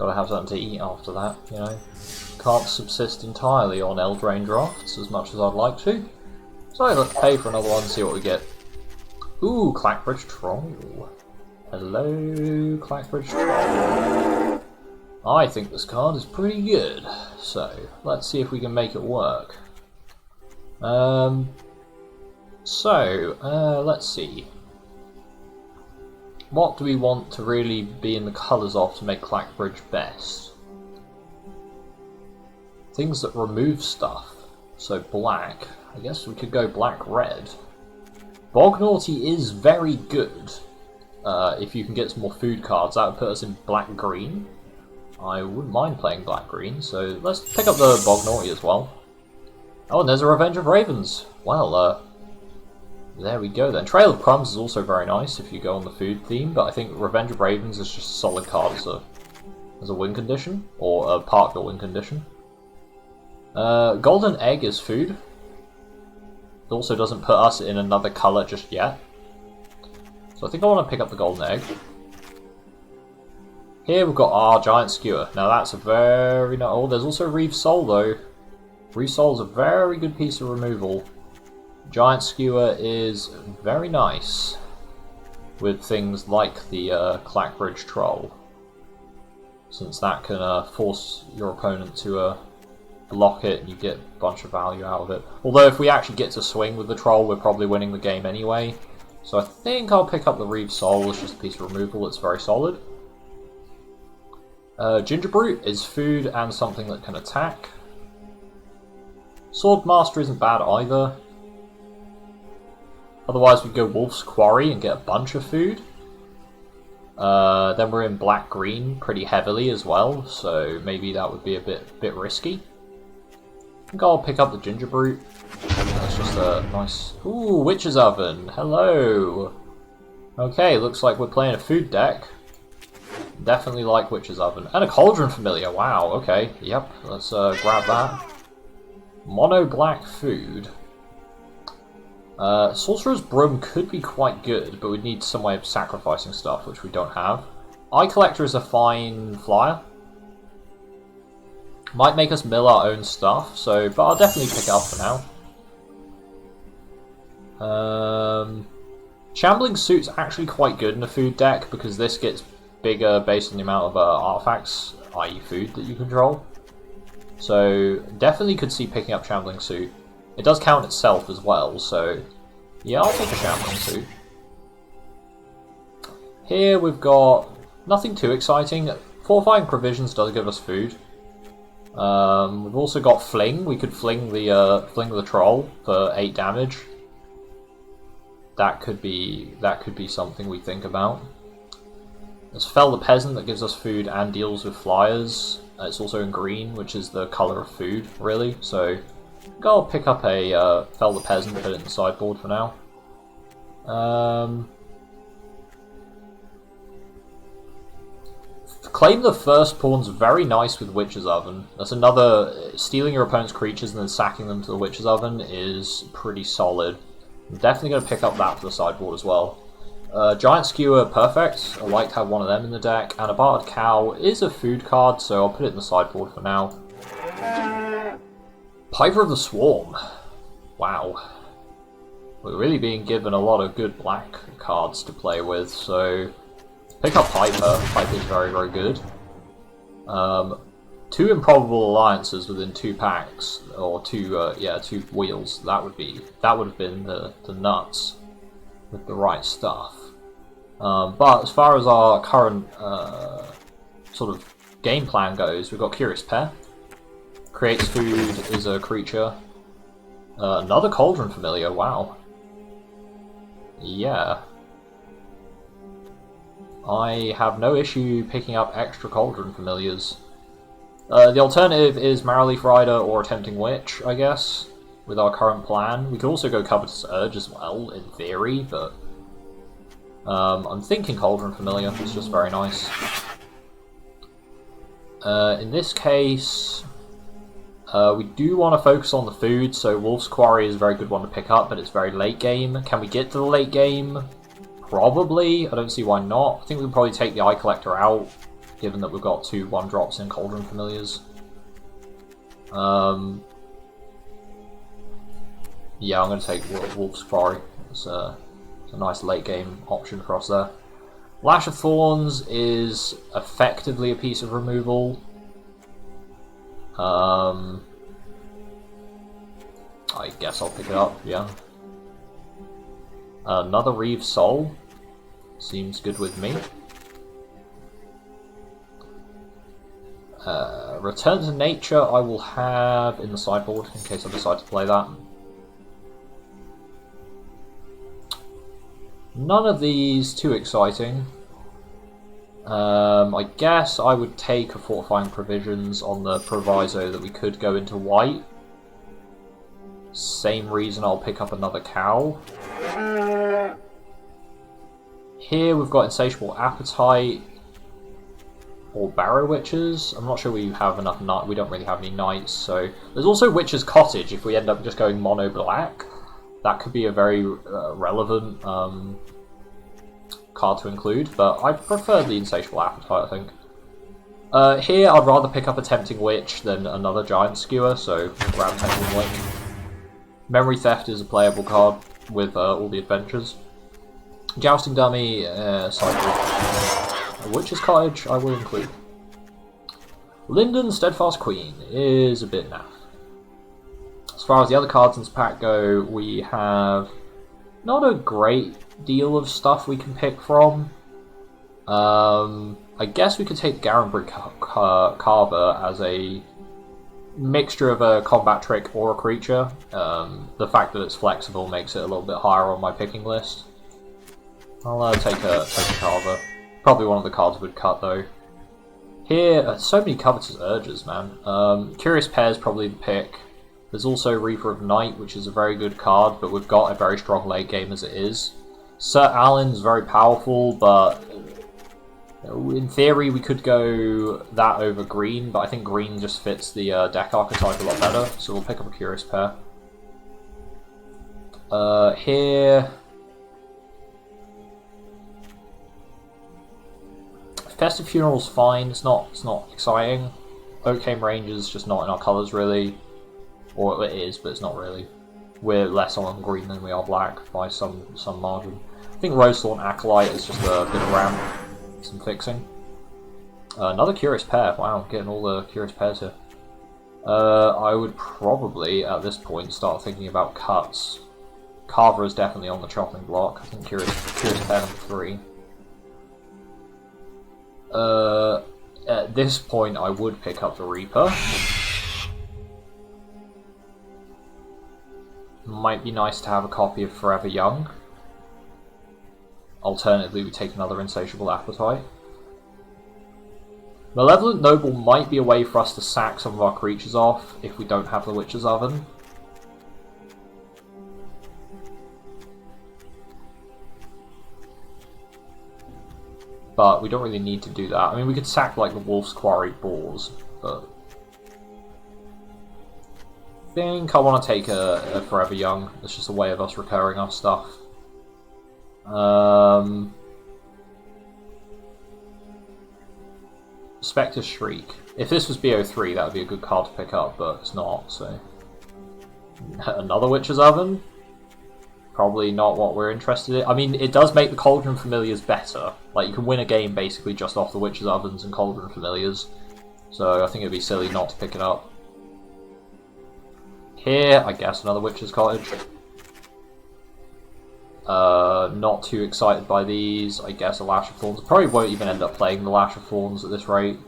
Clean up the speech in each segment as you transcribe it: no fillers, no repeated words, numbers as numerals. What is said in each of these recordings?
Gotta have something to eat after that, you know. Can't subsist entirely on Eldraine drafts as much as I'd like to. So let's pay for another one, see what we get. Ooh, Clackbridge Troll. Hello, Clackbridge Troll. I think this card is pretty good, so let's see if we can make it work. Let's see. What do we want to really be in the colours of to make Clackbridge best? Things that remove stuff. So black. I guess we could go black-red. Bognaughty is very good. If you can get some more food cards, that would put us in black-green. I wouldn't mind playing black-green, so let's pick up the Bognaughty as well. Oh, and there's a Revenge of Ravens. Well, there we go then. Trail of Crumbs is also very nice if you go on the food theme, but I think Revenge of Ravens is just a solid card as a win condition, or a part of your win condition. Golden Egg is food. It also doesn't put us in another colour just yet. So I think I want to pick up the Golden Egg. Here we've got our Giant Skewer. Now that's a very nice... Oh, there's also Reeve Soul though. Reeve Soul is a very good piece of removal. Giant Skewer is very nice with things like the Clackbridge Troll, since that can force your opponent to block it and you get a bunch of value out of it. Although if we actually get to swing with the Troll, we're probably winning the game anyway. So I think I'll pick up the Reeve Soul. It's just a piece of removal. It's very solid. Gingerbrute is food and something that can attack. Swordmaster isn't bad either. Otherwise we go Wolf's Quarry and get a bunch of food. Then we're in black-green pretty heavily as well, so maybe that would be a bit risky. I think I'll pick up the Gingerbrute. That's just a nice... Ooh, Witch's Oven! Hello! Okay, looks like we're playing a food deck. Definitely like Witch's Oven. And a Cauldron Familiar, wow, okay. Yep, let's grab that. Mono black food. Sorcerer's Broom could be quite good, but we'd need some way of sacrificing stuff, which we don't have. Eye Collector is a fine flyer. Might make us mill our own stuff, but I'll definitely pick it up for now. Shambling Suit's actually quite good in a food deck, because this gets bigger based on the amount of artifacts, i.e. food, that you control. So definitely could see picking up Shambling Suit. It does count itself as well, so yeah, I'll take a Shambling Suit. Here we've got nothing too exciting. Fortifying Provisions does give us food. We've also got Fling. We could fling the Troll for 8 damage. That could be something we think about. There's Fell the Peasant that gives us food and deals with flyers. It's also in green, which is the colour of food, really. So I'll pick up a Fell the Peasant, put it in the sideboard for now. Claim the First Pawn's very nice with Witch's Oven. That's another... Stealing your opponent's creatures and then sacking them to the Witch's Oven is pretty solid. I'm definitely going to pick up that for the sideboard as well. Giant Skewer, perfect. I like to have one of them in the deck. And a Bartered Cow is a food card, so I'll put it in the sideboard for now. Piper of the Swarm. Wow. We're really being given a lot of good black cards to play with, so... Pick up Piper. Piper's very, very good. 2 Improbable Alliances within 2 packs, or 2 wheels. That would have been the nuts with the right stuff. But as far as our current sort of game plan goes, we've got Curious Pair. Creates food, is a creature. Another Cauldron Familiar, wow. Yeah. I have no issue picking up extra Cauldron Familiars. The alternative is Marrowleaf Rider or Tempting Witch, I guess, with our current plan. We could also go Covetous Urge as well, in theory, but I'm thinking Cauldron Familiar. It's just very nice. In this case, we do want to focus on the food, so Wolf's Quarry is a very good one to pick up, but it's very late game. Can we get to the late game? Probably. I don't see why not. I think we can probably take the Eye Collector out. given that we've got 2 1-drops in Cauldron Familiars. Yeah, I'm going to take Wolf's Quarry. It's a nice late game option for us there. Lash of Thorns is effectively a piece of removal. I guess I'll pick it up, yeah. Another Reeve Soul. Seems good with me. Return to Nature I will have in the sideboard in case I decide to play that. None of these too exciting. I guess I would take a Fortifying Provisions on the proviso that we could go into white. Same reason I'll pick up another cow. Here we've got Insatiable Appetite or Barrow Witches. I'm not sure we have enough knights. We don't really have any knights, so there's also Witch's Cottage if we end up just going mono black. That could be a very relevant card to include, but I prefer the Insatiable Appetite, I think. Here I'd rather pick up a Tempting Witch than another Giant Skewer, so grab Tempting Witch. Memory Theft is a playable card with all the adventures. Jousting Dummy, sideboard. Witch's Cottage I will include. Linden Steadfast Queen is a bit naff. As far as the other cards in this pack go, we have not a great deal of stuff we can pick from. I guess we could take the Garenbrig Carver as a mixture of a combat trick or a creature. The fact that it's flexible makes it a little bit higher on my picking list. I'll take a Carver. Probably one of the cards we'd cut though. Here, so many Covetous Urges, man. Curious Pair's probably the pick. There's also Reaper of Night, which is a very good card, but we've got a very strong late game as it is. Sir Alan's very powerful, but in theory we could go that over green, but I think green just fits the deck archetype a lot better, so we'll pick up a Curious Pair. Here... Festive Funeral's fine, it's not exciting. Oakham Range is just not in our colours really. Or it is, but it's not really. We're less on green than we are black by some margin. I think Rosethorn Acolyte is just a bit of ramp, some fixing. Another Curious Pair, wow, getting all the Curious Pairs here. I would probably, at this point, start thinking about cuts. Carver is definitely on the chopping block. I think Curious Pair number 3. At this point, I would pick up the Reaper. Might be nice to have a copy of Forever Young. Alternatively, we take another Insatiable Appetite. Malevolent Noble might be a way for us to sack some of our creatures off if we don't have the Witch's Oven. But we don't really need to do that. I mean, we could sack like the Wolf's Quarry Boars, but I think I want to take a Forever Young. It's just a way of us recurring our stuff. Spectre Shriek. If this was BO3, that would be a good card to pick up, but it's not, so... Another Witch's Oven? Probably not what we're interested in. I mean, it does make the Cauldron Familiars better. Like, you can win a game basically just off the Witch's Ovens and Cauldron Familiars. So I think it'd be silly not to pick it up. Here, I guess another Witch's Cottage. Not too excited by these. I guess a Lash of Thorns. Probably won't even end up playing the Lash of Thorns at this rate.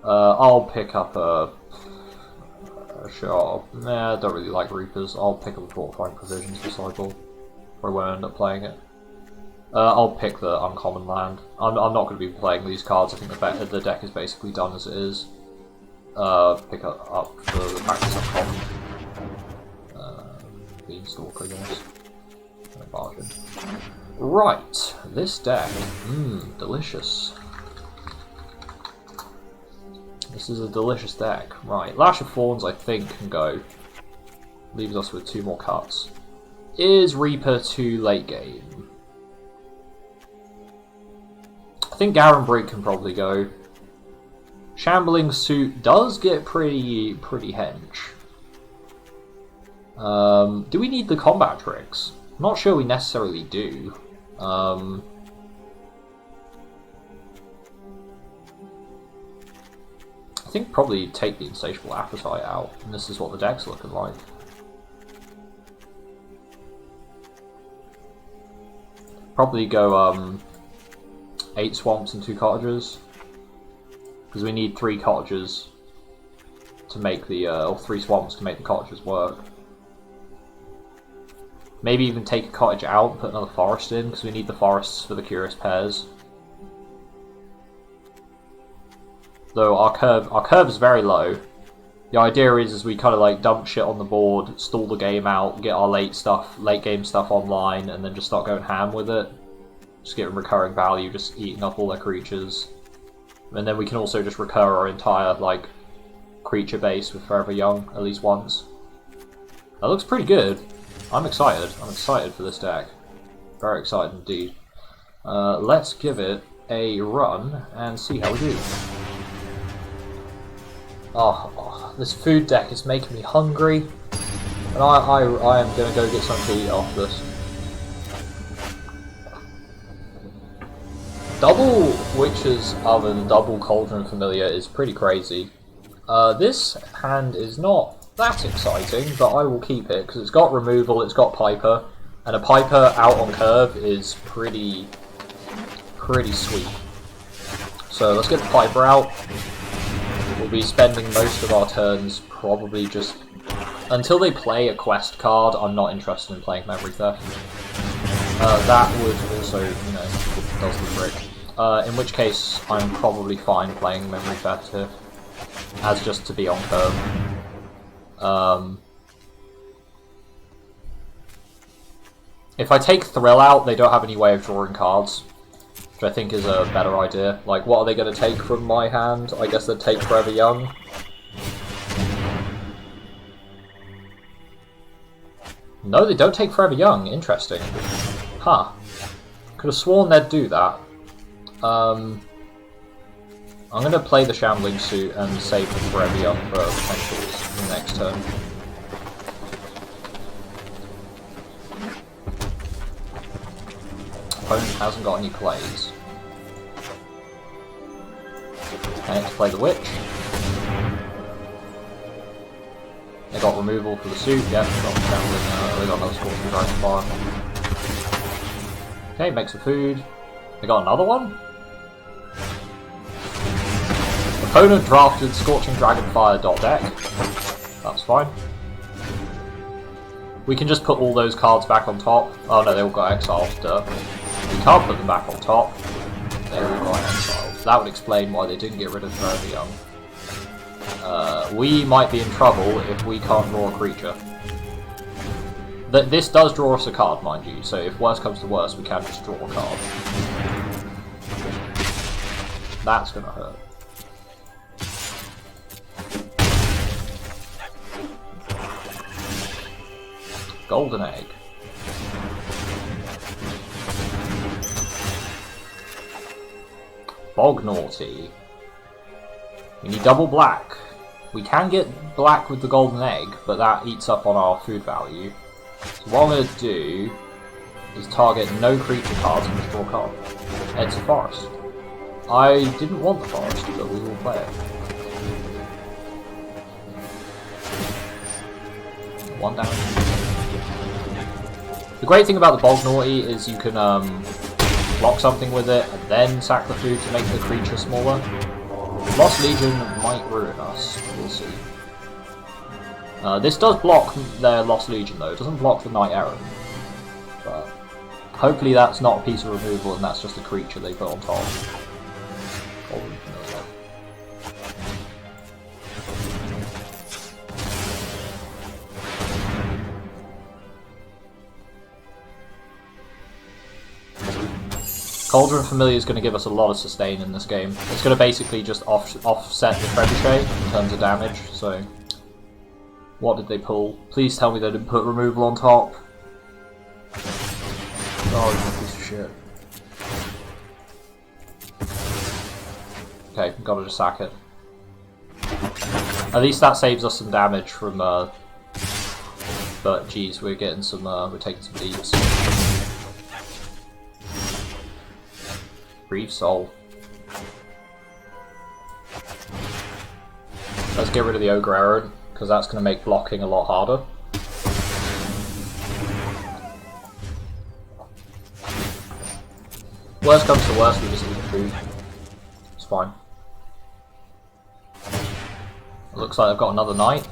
I'll pick up a... Sure. Nah, I don't really like Reapers. I'll pick up the Fortifying Provisions this cycle. Probably won't end up playing it. I'll pick the Uncommon Land. I'm not going to be playing these cards. I think the deck is basically done as it is. Pick up the practice Uncommon. Beanstalk, I guess. No bargain. Right, this deck. Delicious. This is a delicious deck. Right, Lash of Thorns I think can go. Leaves us with 2 more cuts. Is Reaper too late game? I think Garenbrig can probably go. Shambling Suit does get pretty hench. Do we need the combat tricks? I'm not sure we necessarily do. I think probably take the Insatiable Appetite out, and this is what the deck's looking like. Probably go 8 swamps and 2 cottages, because we need 3 cottages to make the or 3 swamps to make the cottages work. Maybe even take a cottage out and put another forest in, because we need the forests for the Curious Pairs. Though our curve is very low. The idea is we kind of like dump shit on the board, stall the game out, get our late game stuff online, and then just start going ham with it. Just getting recurring value, just eating up all their creatures. And then we can also just recur our entire like creature base with Forever Young at least once. That looks pretty good. I'm excited. I'm excited for this deck. Very excited indeed. Let's give it a run and see how we do. Oh, this food deck is making me hungry, and I am gonna go get something to eat after this. Double Witch's Oven, double Cauldron Familiar is pretty crazy. This hand is not that exciting, but I will keep it because it's got removal, it's got Piper, and a Piper out on curve is pretty sweet. So let's get the Piper out. We'll be spending most of our turns probably just until they play a quest card. I'm not interested in playing Memory Theft. That would also, you know, does the trick. In which case, I'm probably fine playing Memory Theft here, as just to be on curve. If I take Thrill out, they don't have any way of drawing cards, which I think is a better idea. Like, what are they going to take from my hand? I guess they'd take Forever Young. No, they don't take Forever Young. Interesting. Huh. Could have sworn they'd do that. I'm going to play the Shambling Suit and save the Forever Young for potentials in the next turn. Opponent hasn't got any plays. Okay, let's play the Witch. They got removal for the suit, yeah, they got Shambling, they got another Scorching Dragonfire. Okay, makes a food. They got another one? Opponent drafted Scorching Dragonfire deck. That's fine. We can just put all those cards back on top. Oh no, they all got exiled. Duh. We can't put them back on top. They all got exiled. That would explain why they didn't get rid of Forever Young. We might be in trouble if we can't draw a creature. This does draw us a card, mind you, so if worse comes to worse, we can just draw a card. That's gonna hurt. Golden Egg. Bog Naughty. We need double black. We can get black with the Golden Egg, but that eats up on our food value. So what I'm going to do is target no creature cards and just draw a card. It's a forest. I didn't want the forest, but we will play it. One down. The great thing about the Bog Naughty is you can block something with it and then sack the food to make the creature smaller. Lost Legion might ruin us, we'll see. This does block their Lost Legion though, it doesn't block the Knight Errant. But hopefully that's not a piece of removal and that's just a creature they put on top. Cauldron Familiar is going to give us a lot of sustain in this game. It's going to basically just offset the Trebuchet in terms of damage, so... What did they pull? Please tell me they didn't put removal on top. Oh, you're a piece of shit. Okay, gotta just sack it. At least that saves us some damage from, but geez, we're getting some, we're taking some beats. Brief soul. Let's get rid of the Ogre Arrow, because that's going to make blocking a lot harder. Worst comes to worst, we just eat food. It's fine. It looks like I've got another knight.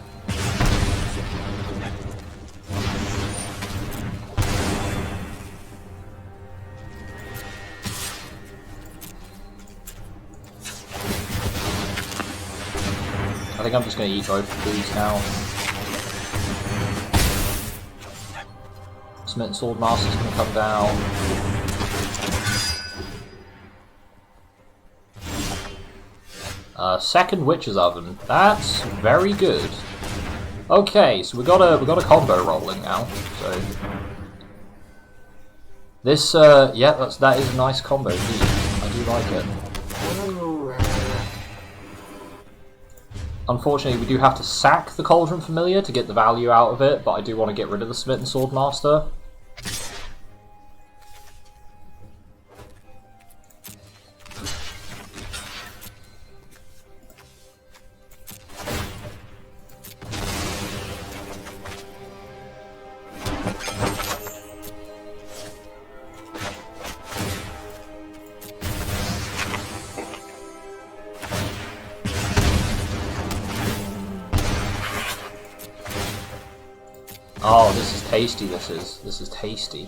I think I'm just going to eat both of these now. Smitten Swordmaster's going to come down. Second Witch's Oven. That's very good. Okay, so we got a combo rolling now. So this, yeah, that is a nice combo indeed. I do like it. Unfortunately, we do have to sack the Cauldron Familiar to get the value out of it, but I do want to get rid of the Smitten Swordmaster. Oh, this is tasty, this is tasty.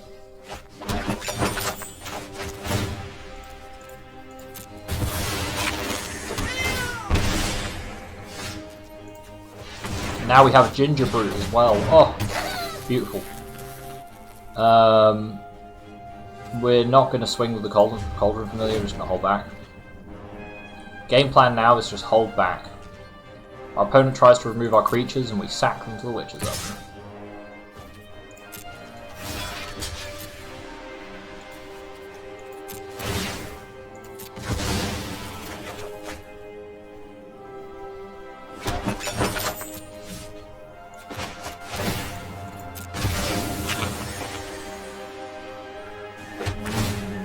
Now we have Ginger Brute as well. Oh, beautiful. We're not going to swing with the Cauldron Familiar, we're just going to hold back. Game plan now is just hold back. Our opponent tries to remove our creatures and we sack them to the Witch's Oven.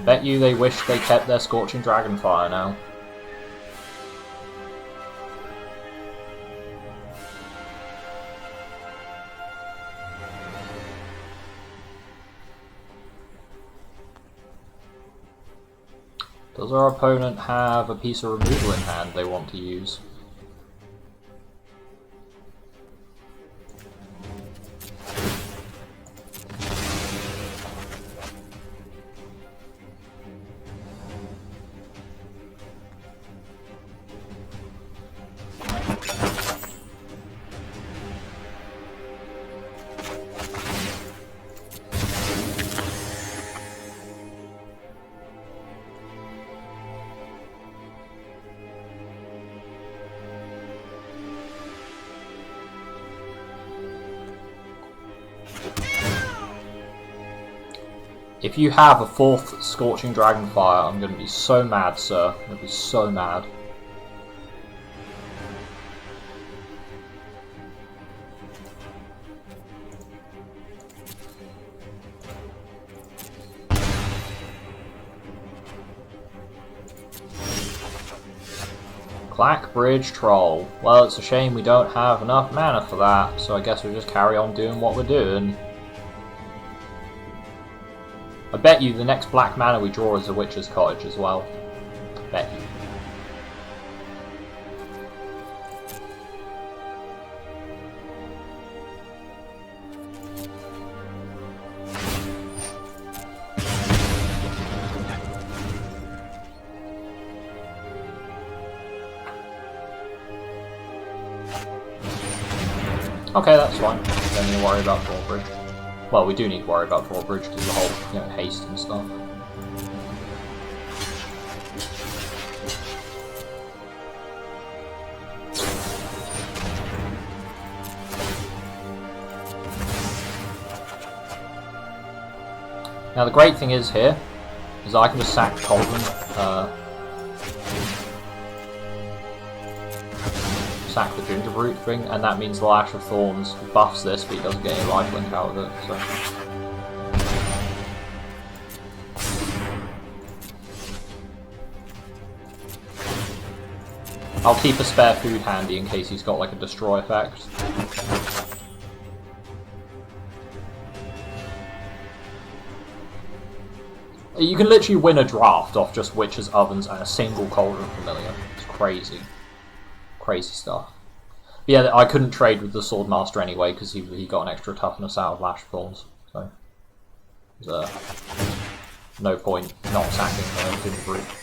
Bet you they wish they kept their Scorching Dragonfire now. Does our opponent have a piece of removal in hand they want to use? If you have a fourth Scorching Dragonfire, I'm going to be so mad, sir. I'm going to be so mad. Clack Bridge Troll. Well, it's a shame we don't have enough mana for that, so I guess we'll just carry on doing what we're doing. I bet you the next black mana we draw is a Witch's Cottage as well. Bet you. Okay, that's fine. Don't need to worry about Drawbridge. Well, we do need to worry about Drawbridge because of the whole, haste and stuff. Now the great thing is here, is I can just sack Cauldron. sack the Gingerroot thing, and that means the Lash of Thorns buffs this, but he doesn't get any lifelink out of it, so... I'll keep a spare food handy in case he's got like a destroy effect. You can literally win a draft off just Witch's Ovens and a single Cauldron Familiar. It's crazy. Crazy stuff. But yeah, I couldn't trade with the Swordmaster anyway because he got an extra toughness out of Lash Thorns. So, there's no point not sacking the Gingerroot.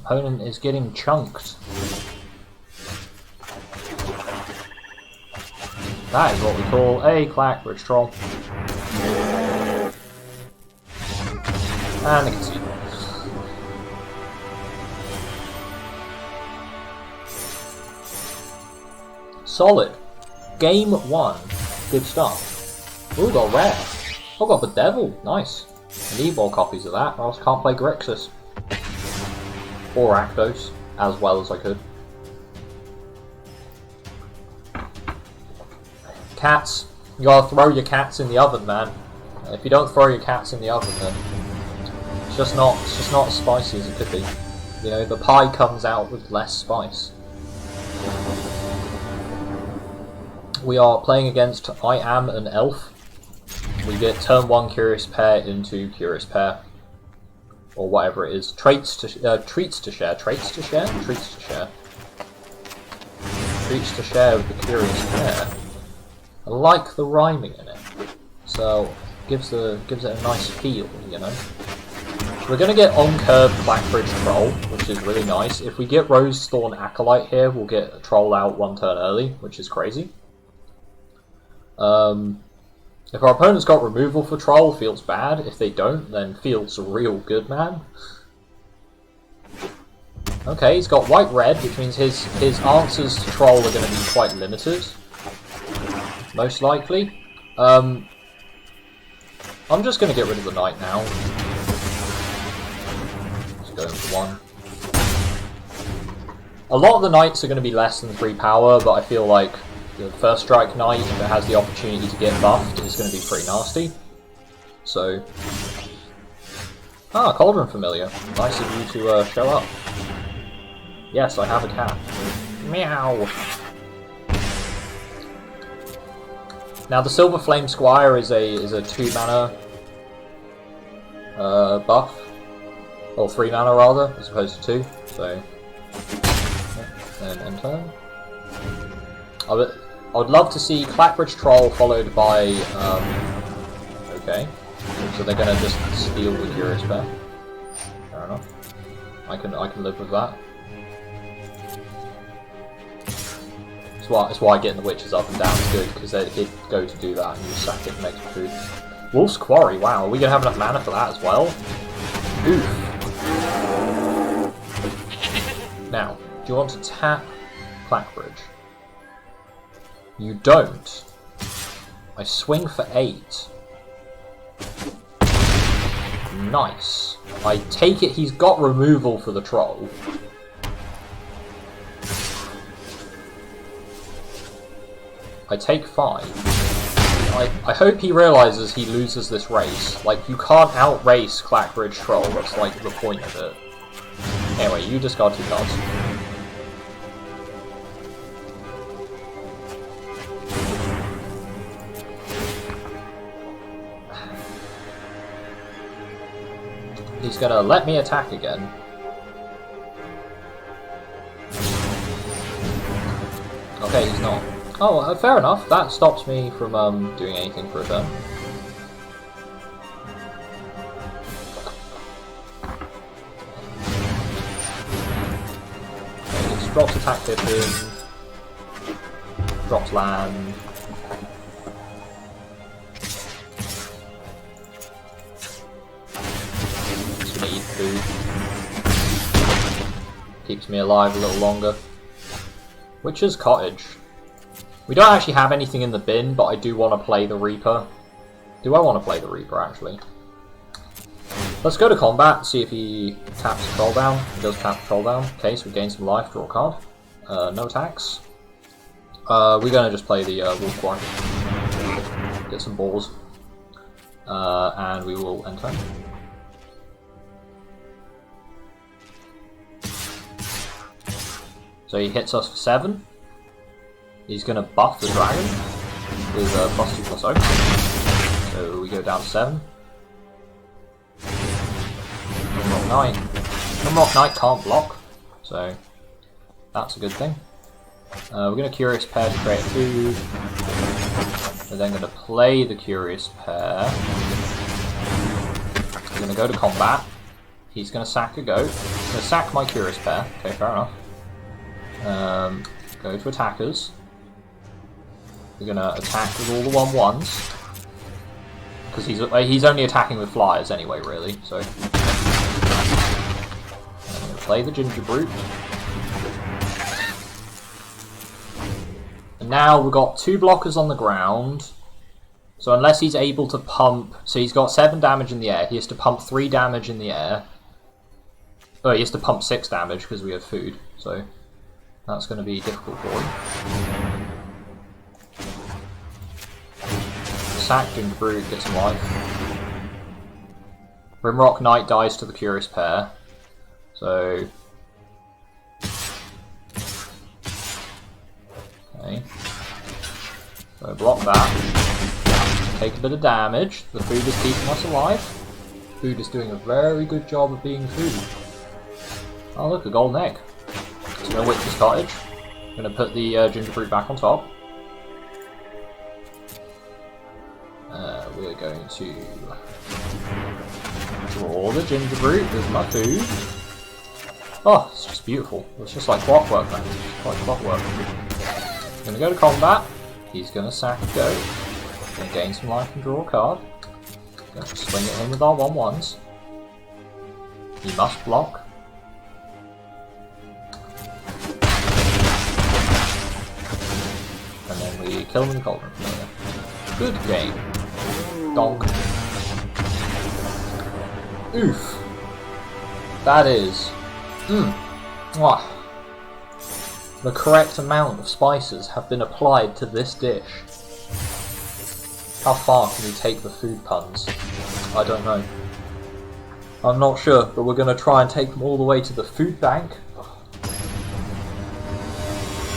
Opponent is getting chunked. That is what we call a Clackbridge Troll. And the concede. Solid. Game 1. Good stuff. Ooh, got rare. Oh, got the Devil. Nice. I need more copies of that, or else I can't play Grixis. Or Rakdos, as well as I could. Cats. You gotta throw your cats in the oven, man. If you don't throw your cats in the oven, then it's just not as spicy as it could be. You know, the pie comes out with less spice. We are playing against I Am an Elf. We get turn 1 Curious Pair into Curious Pair. Or whatever it is. Treats to share with the Curious Pair. I like the rhyming in it. So gives it a nice feel, you know. We're gonna get on curve Clackbridge Troll, which is really nice. If we get Rosethorn Acolyte here, we'll get a Troll out 1 turn early, which is crazy. If our opponent's got removal for Troll, feels bad. If they don't, then feels real good, man. Okay, he's got white-red, which means his answers to Troll are going to be quite limited. Most likely. I'm just going to get rid of the Knight now. Just go for 1. A lot of the Knights are going to be less than 3 power, but I feel like the First Strike Knight, if it has the opportunity to get buffed, is going to be pretty nasty. So... Ah, Cauldron Familiar. Nice of you to show up. Yes, I have a cat. Meow! Now the Silver Flame Squire is a 2 mana buff. Or 3 mana rather, as opposed to 2. So... Yeah, and end turn. I would love to see Clackbridge Troll followed by, okay. So they're gonna just steal the Curious Pair. Fair enough. I can live with that. That's why getting the Witches up and down is good, because they did go to do that and you sack it and make some food. Wolf's Quarry, wow, are we gonna have enough mana for that as well? Oof. Now, do you want to tap Clackbridge? You don't. I swing for 8. Nice. I take it he's got removal for the Troll. I take 5. I hope he realises he loses this race. Like, you can't outrace Clackbridge Troll, that's like the point of it. Anyway, you discard 2 cards. He's gonna let me attack again. Okay, he's not. Oh, fair enough. That stops me from doing anything for a turn. Okay, just drops attack 15. Drops land. Food. Keeps me alive a little longer. Witch's Cottage. We don't actually have anything in the bin, but I do want to play the Reaper. Do I want to play the Reaper, actually? Let's go to combat, see if he taps Troll down. He does tap Troll down. Okay, so we gain some life, draw a card. No attacks. We're going to just play the Wolf Quarry. Get some balls. And we will enter. So he hits us for 7. He's going to buff the dragon with +2/+0. So we go down to 7. Grimrock Knight. Grimrock Knight can't block, so that's a good thing. We're going to Curious Pair to create food. We're then going to play the Curious Pair. We're going to go to combat. He's going to sack a goat. I'm going to sack my Curious Pair. Okay, fair enough. Go to attackers. We're going to attack with all the 1/1s. Because he's only attacking with flyers anyway, really. So I'm going to play the Ginger Brute. And now we've got 2 blockers on the ground. So unless he's able to pump... So he's got 7 damage in the air. He has to pump 3 damage in the air. Oh, he has to pump 6 damage because we have food. So that's going to be difficult for him. Sack Ginger Brute, get some life. Grimrock Knight dies to the Curious Pair. So... Okay. So block that. Take a bit of damage. The food is keeping us alive. Food is doing a very good job of being food. Oh look, a golden egg. So no Witch's Cottage. I'm going to put the Ginger Brute back on top. We're going to draw the Ginger Brute with my food. Oh, it's just beautiful. It's just like clockwork, man. It's like clockwork. Going to go to combat. He's going to sack a goat. Going to gain some life and draw a card. Going to swing at him with our 1/1s. He must block. And then we kill him in the Cauldron Familiar. Good game. Donk. Oof. That is... Mwah. The correct amount of spices have been applied to this dish. How far can we take the food puns? I don't know. I'm not sure, but we're going to try and take them all the way to the food bank.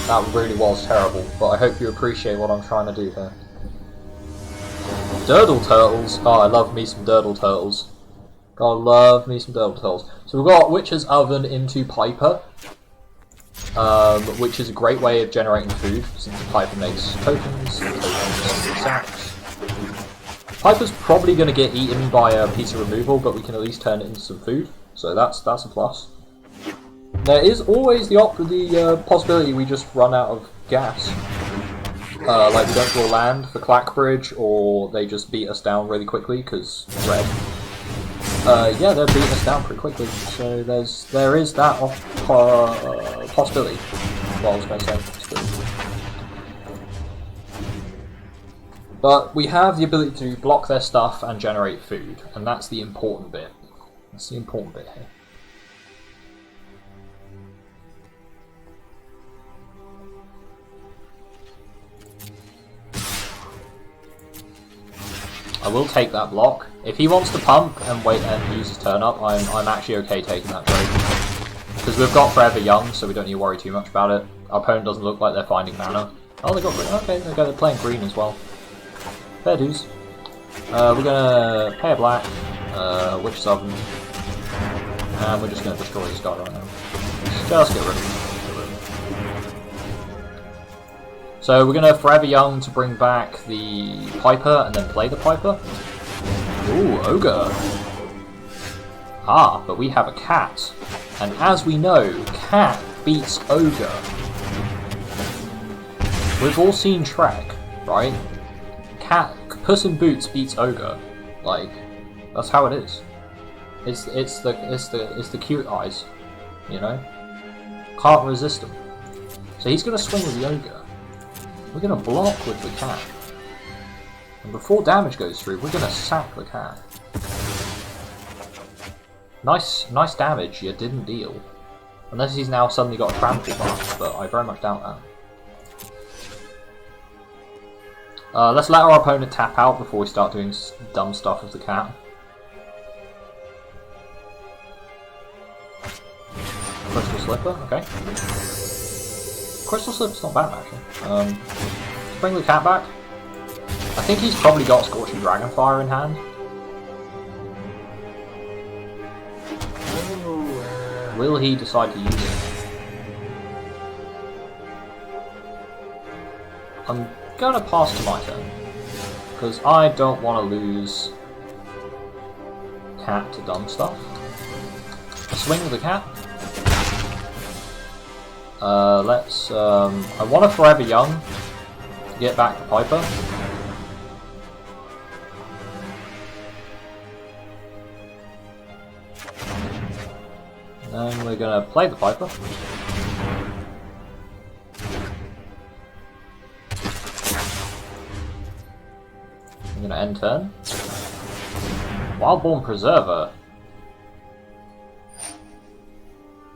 That really was terrible, but I hope you appreciate what I'm trying to do here. Durdle Turtles. Oh, I love me some Durdle Turtles. God, love me some Durdle Turtles. So we've got Witch's Oven into Piper, which is a great way of generating food, since Piper makes tokens, sacks. Piper's probably going to get eaten by a piece of removal, but we can at least turn it into some food, so that's a plus. There is always the possibility we just run out of gas. Like we don't draw land for Clackbridge, or they just beat us down really quickly, because red. Yeah, they're beating us down pretty quickly, so there is that possibility. Well, I was going to say possibility. But we have the ability to block their stuff and generate food, and that's the important bit. That's the important bit here. I will take that block. If he wants to pump and wait and use his turn up, I'm actually okay taking that trade. Because we've got Forever Young, so we don't need to worry too much about it. Our opponent doesn't look like they're finding mana. Oh, they got green. Okay, they're playing green as well. Fair dues. We're gonna pay a black, Witch's Oven, and we're just gonna destroy this guy right now. Just get rid of him. So we're gonna Forever Young to bring back the Piper and then play the Piper. Ooh, Ogre. Ah, but we have a cat. And as we know, cat beats Ogre. We've all seen Shrek, right? Puss in Boots beats Ogre. Like, that's how it is. It's the cute eyes, you know? Can't resist them. So he's going to swing with the ogre. We're going to block with the cat. And before damage goes through, we're going to sack the cat. Nice damage you didn't deal. Unless he's now suddenly got a trample buff, but I very much doubt that. Let's let our opponent tap out before we start doing dumb stuff with the cat. Crystal Slipper, okay. Crystal Slipper's not bad actually. Bring the cat back. I think he's probably got Scorching Dragonfire in hand. Will he decide to use it? I'm gonna pass to my turn. Because I don't want to lose cat to dumb stuff. Swing with the cat. I want a Forever Young to get back the Piper. And then we're gonna play the Piper. I'm gonna end turn. Wildborn Preserver.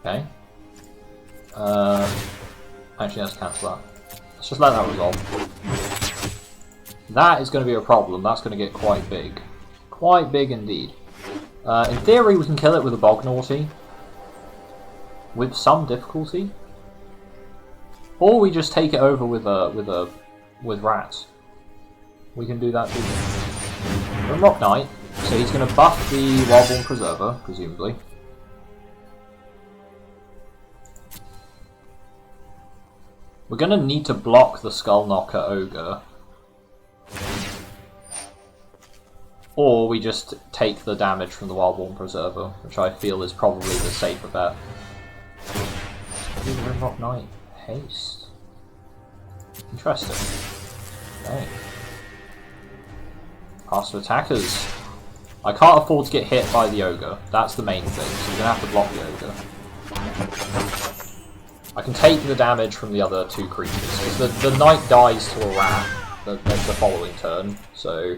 Okay. Actually, let's cancel that. Let's just let that resolve. That is going to be a problem. That's going to get quite big. Quite big indeed. In theory, we can kill it with a Bognaughty. With some difficulty. Or we just take it over with rats. We can do that too. But Rock Knight, so he's going to buff the Wildborn Preserver, presumably. We're going to need to block the Skullknocker Ogre. Or we just take the damage from the Wildborn Preserver, which I feel is probably the safer bet. Rock Knight. Haste. Interesting. Okay. Pass to attackers. I can't afford to get hit by the Ogre. That's the main thing, so we're going to have to block the Ogre. I can take the damage from the other two creatures, because the Knight dies to a rat the following turn, so...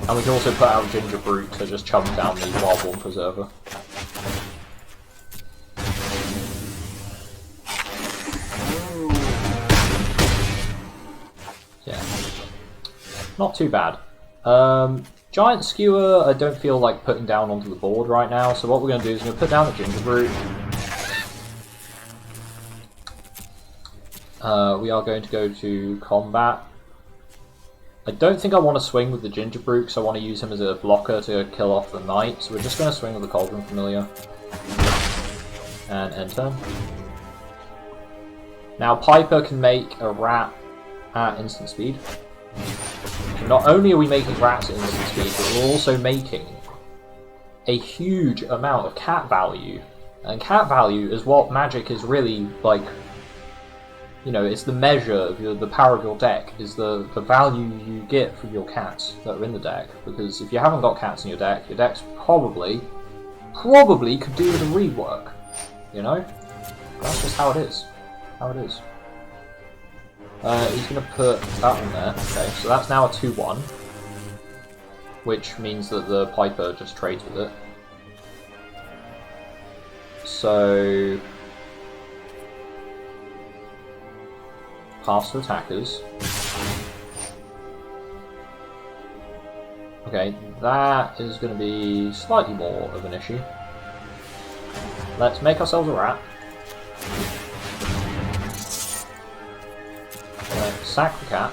And we can also put out Ginger Brute to just chump down the Wildborn Preserver. Yeah. Not too bad. Giant Skewer, I don't feel like putting down onto the board right now, so what we're going to do is we're going to put down the Ginger Brute. We are going to go to combat. I don't think I want to swing with the Ginger Brute because I want to use him as a blocker to kill off the Knight, so we're just going to swing with the Cauldron Familiar. And end turn. Now Piper can make a rat at instant speed. So not only are we making rats at instant speed, but we're also making a huge amount of cat value. And cat value is what Magic is really like. You know, it's the measure of the power of your deck, is the value you get from your cats that are in the deck. Because if you haven't got cats in your deck's probably could do with a rework. You know? That's just how it is. How it is. He's going to put that one there. Okay, so that's now a 2-1. Which means that the Piper just trades with it. So... pass to attackers. Okay, that is going to be slightly more of an issue. Let's make ourselves a rat. Let's sack the cat.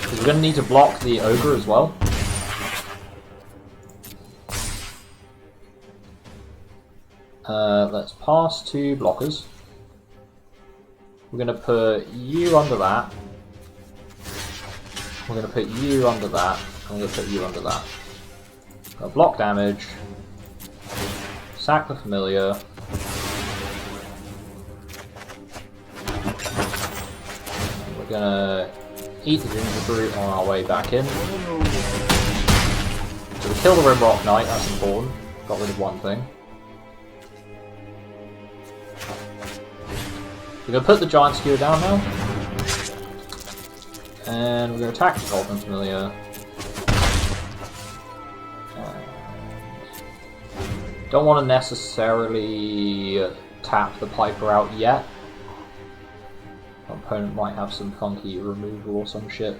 Because we're going to need to block the ogre as well. Let's pass to blockers. We're going to put you under that. We're going to put you under that. And we're going to put you under that. Block damage. Sack the familiar. And we're going to eat the ginger fruit on our way back in. So we kill the Rimrock Knight, that's important. Got rid of one thing. We're going to put the Giant Skewer down now. And we're going to attack the Goblin Familiar. Don't want to necessarily tap the Piper out yet. Our opponent might have some funky removal or some shit.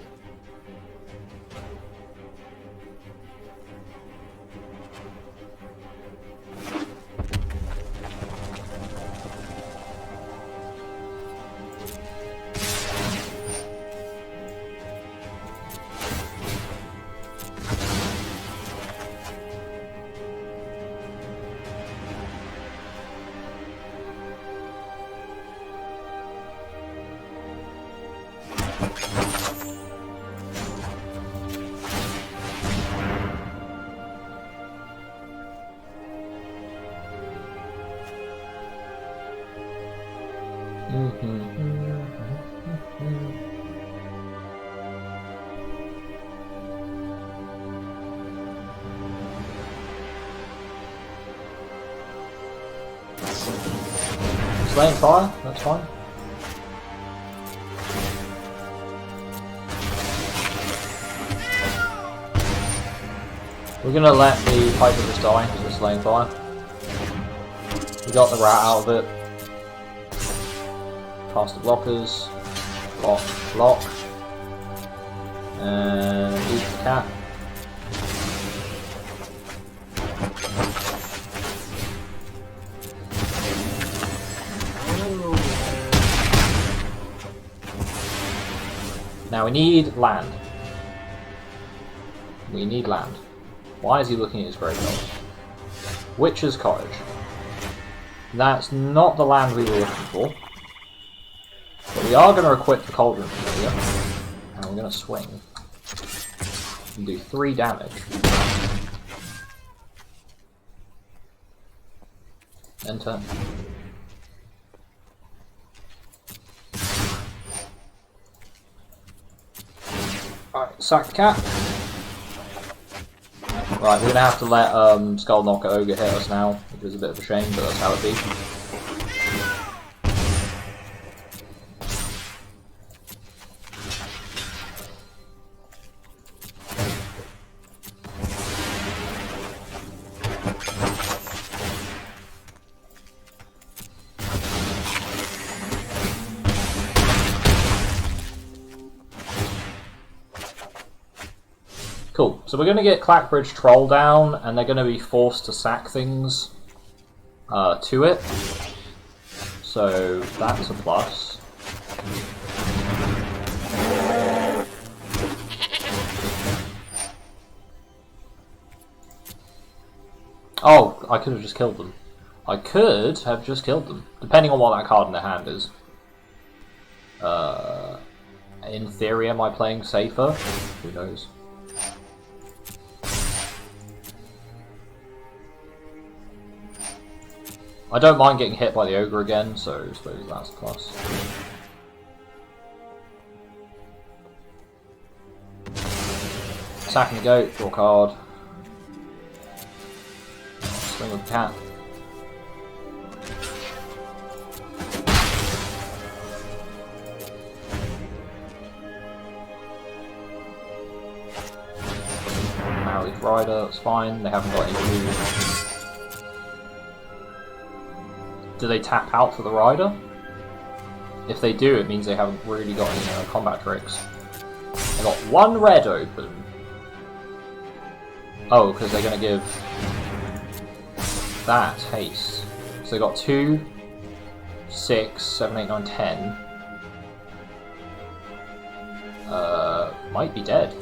Slaying Fire, that's fine. We're gonna let the Piper just die because we're Slaying Fire. We got the rat out of it. Past the blockers. Block, block. And eat the cat. Now we need land. We need land. Why is he looking at his graveyard? Witch's Cottage. That's not the land we were looking for. But we are going to equip the Cauldron Familiar. And we're going to swing. And do 3 damage. End turn. Alright, sack the cat. Right, we're gonna have to let Skull Knocker Ogre hit us now, which is a bit of a shame, but that's how it be. Cool, so we're going to get Clackbridge Troll down, and they're going to be forced to sack things to it. So that's a plus. Oh, I could have just killed them. I could have just killed them, depending on what that card in their hand is. In theory, am I playing safer? Who knows? I don't mind getting hit by the ogre again, so I suppose that's a plus. Attacking the goat, draw card. Swing with the cat. Married rider, that's fine, they haven't got any food. Do they tap out for the rider? If they do, it means they haven't really got any combat tricks. I got 1 red open. Oh, because they're going to give that haste. So they got 2, 6, 7, 8, 9, 10. Might be dead.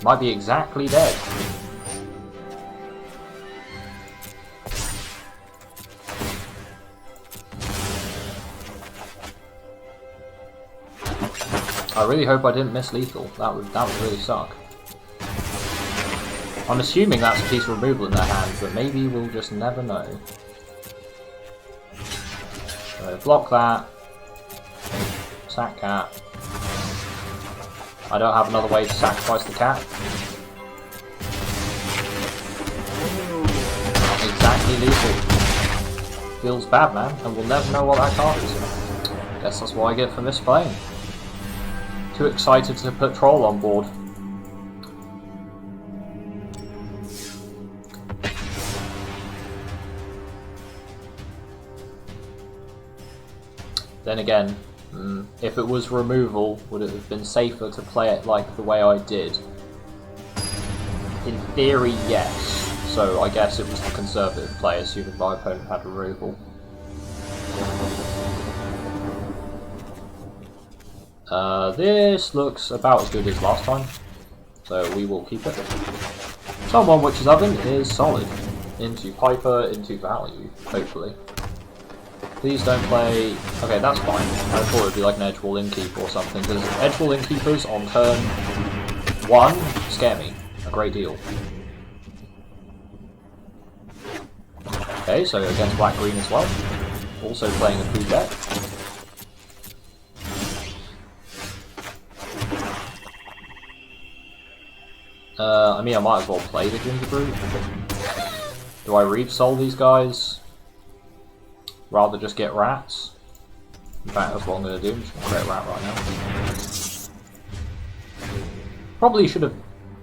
Might be exactly dead. I really hope I didn't miss lethal. That would really suck. I'm assuming that's a piece of removal in their hand, but maybe we'll just never know. So block that. Sack cat. I don't have another way to sacrifice the cat. Not exactly lethal. Feels bad, man, and we'll never know what that card is. Guess that's what I get for misplaying. Too excited to put Troll on board. Then again, if it was removal, would it have been safer to play it like the way I did? In theory, yes. So I guess it was the conservative play, assuming my opponent had removal. This looks about as good as last time, so we will keep it. Someone Witch's Oven is solid. Into Piper, into value, hopefully. Please don't play... Okay, that's fine. I thought it would be like an Edgewall Innkeeper or something, because Edgewall Innkeepers on turn 1 scare me a great deal. Okay, so against black-green as well. Also playing a food deck. I mean, I might as well play the Ginger Brute. Do I Reef Soul these guys? Rather just get rats? In fact, that's what I'm going to do. I'm just going to create a rat right now. Probably should have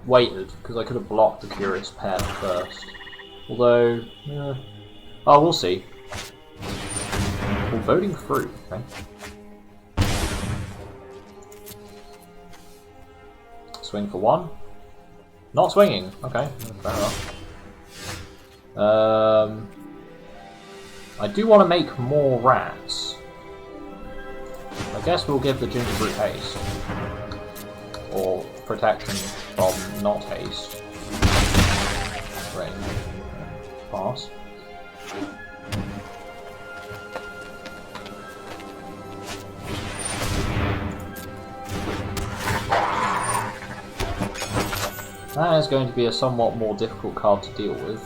waited, because I could have blocked the Curious Pair first. Although, oh, we'll see. Well, voting through, okay. Swing for 1. Not swinging, okay, fair enough. I do want to make more rats. I guess we'll give the Ginger Brute haste. Or protection from not haste. Range. Pass. That is going to be a somewhat more difficult card to deal with.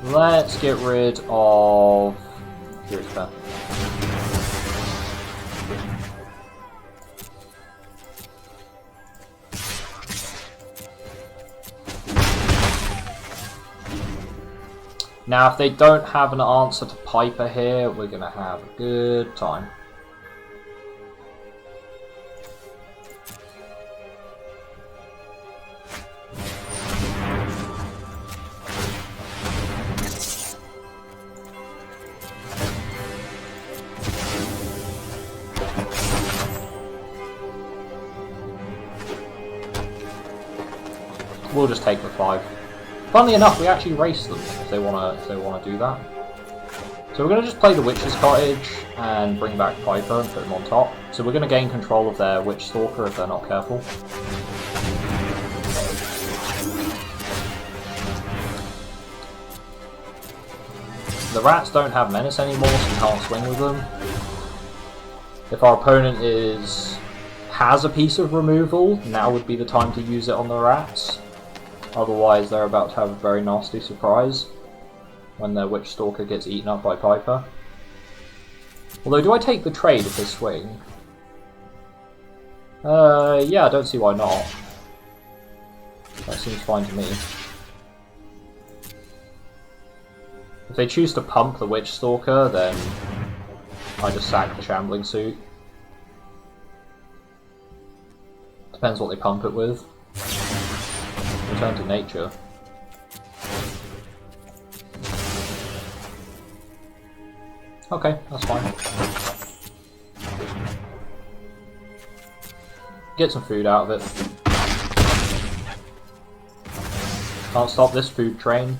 Let's get rid of Curious Pair. Now, if they don't have an answer to Piper here, we're going to have a good time. We'll just take the 5. Funnily enough, we actually race them if they wanna do that. So we're gonna just play the Witch's Cottage and bring back Piper and put them on top. So we're gonna gain control of their Witch Stalker if they're not careful. The rats don't have menace anymore, so we can't swing with them. If our opponent has a piece of removal, now would be the time to use it on the rats. Otherwise, they're about to have a very nasty surprise when their Witch Stalker gets eaten up by Piper. Although, do I take the trade if they swing? Yeah, I don't see why not. That seems fine to me. If they choose to pump the Witch Stalker, then I just sack the Shambling Suit. Depends what they pump it with. Return to nature. Okay, that's fine. Get some food out of it. Can't stop this food train.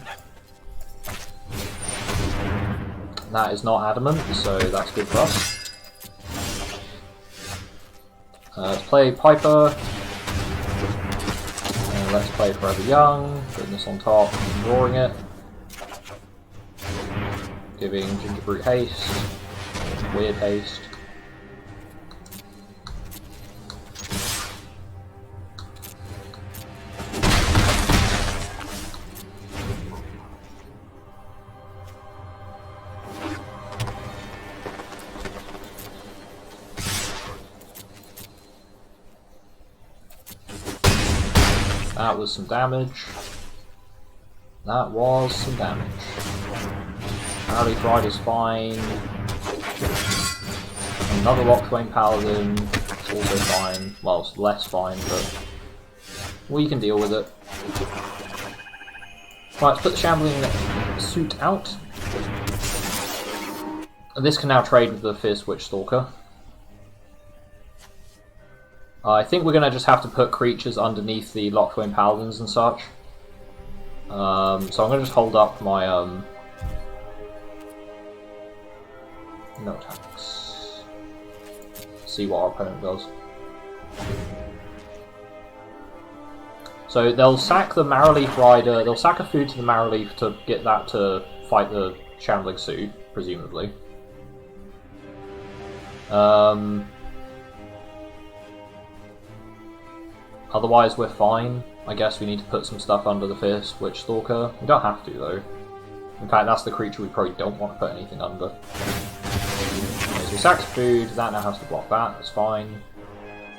That is not adamant, so that's good for us. Let's play Piper. Let's play Forever Young, putting this on top, drawing it. Giving Ginger Brute haste. Weird haste. that was some damage. That was some damage. Marrow Leaf Rider's fine. Another Locthwain Paladin, it's also fine. Well, it's less fine, but we can deal with it. Right, let's put the Shambling Suit out. And this can now trade with the Fierce Witch Stalker. I think we're going to just have to put creatures underneath the Locthwain Paladins and such. So I'm going to just hold up my no attacks. See what our opponent does. So they'll sack the Marrow Leaf Rider, they'll sack a food to the Marrow Leaf to get that to fight the Shambling Suit, presumably. Otherwise we're fine. I guess we need to put some stuff under the Fierce Witch Stalker. We don't have to though. In fact, that's the creature we probably don't want to put anything under. Okay, so we sack food, that now has to block that, that's fine.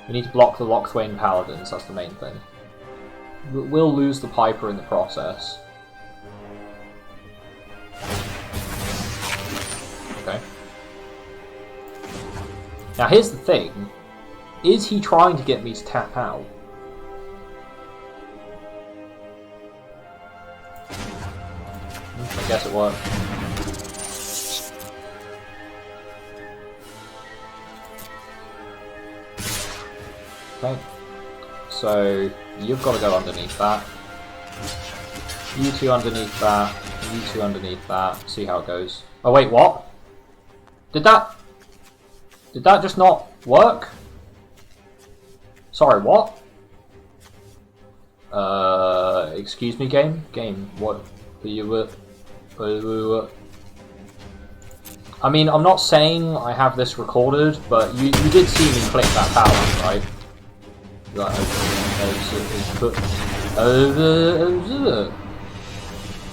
We need to block the Locthwain Paladins, that's the main thing. We'll lose the Piper in the process. Okay. Now here's the thing. Is he trying to get me to tap out? I guess it worked. Okay. So, you've got to go underneath that. You two underneath that. You two underneath that. See how it goes. Oh wait, what? Did that just not work? Sorry, what? Excuse me, game? Game, what? I mean, I'm not saying I have this recorded, but you did see me click that power, right?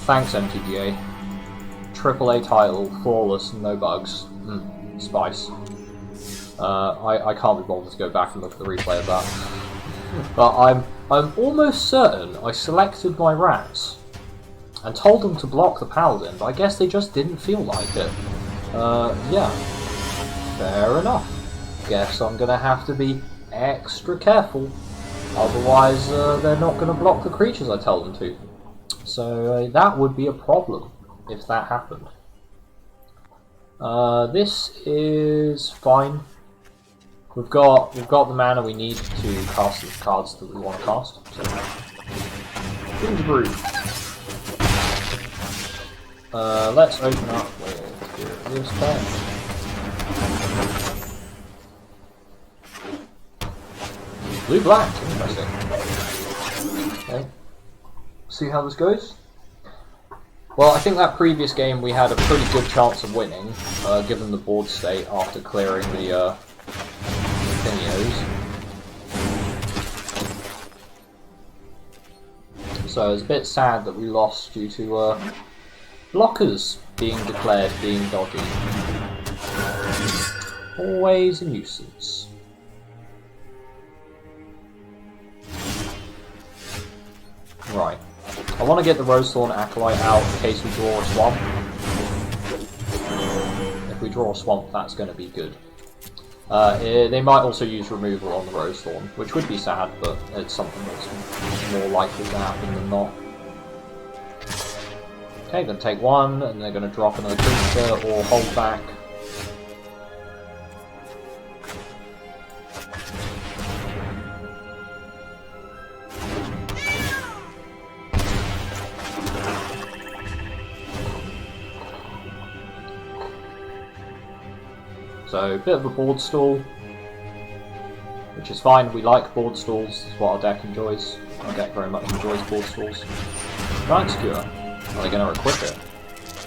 Thanks, MTGA. AAA title, flawless, no bugs. Spice. I can't be bothered to go back and look at the replay of that. But I'm almost certain I selected my rats and told them to block the Paladin, but I guess they just didn't feel like it. Yeah. Fair enough. Guess I'm gonna have to be extra careful. Otherwise, they're not gonna block the creatures I tell them to. So that would be a problem if that happened. This is fine. We've got the mana we need to cast the cards that we want to cast. So, Gingerbrew. Let's open up with this pen. Blue-black, interesting. Okay. See how this goes? Well, I think that previous game we had a pretty good chance of winning, given the board state after clearing the thingios. So it's a bit sad that we lost due to blockers being declared being dodgy. Always a nuisance. Right. I want to get the Rosethorn Acolyte out in case we draw a swamp. If we draw a swamp, that's going to be good. They might also use removal on the Rosethorn, which would be sad, but it's something that's more likely to happen than not. Okay, going to take one, and they're going to drop another creature, or hold back. So, a bit of a board stall, which is fine. We like board stalls, it's what our deck enjoys. Our deck very much enjoys board stalls. Giant Skewer, are they going to equip it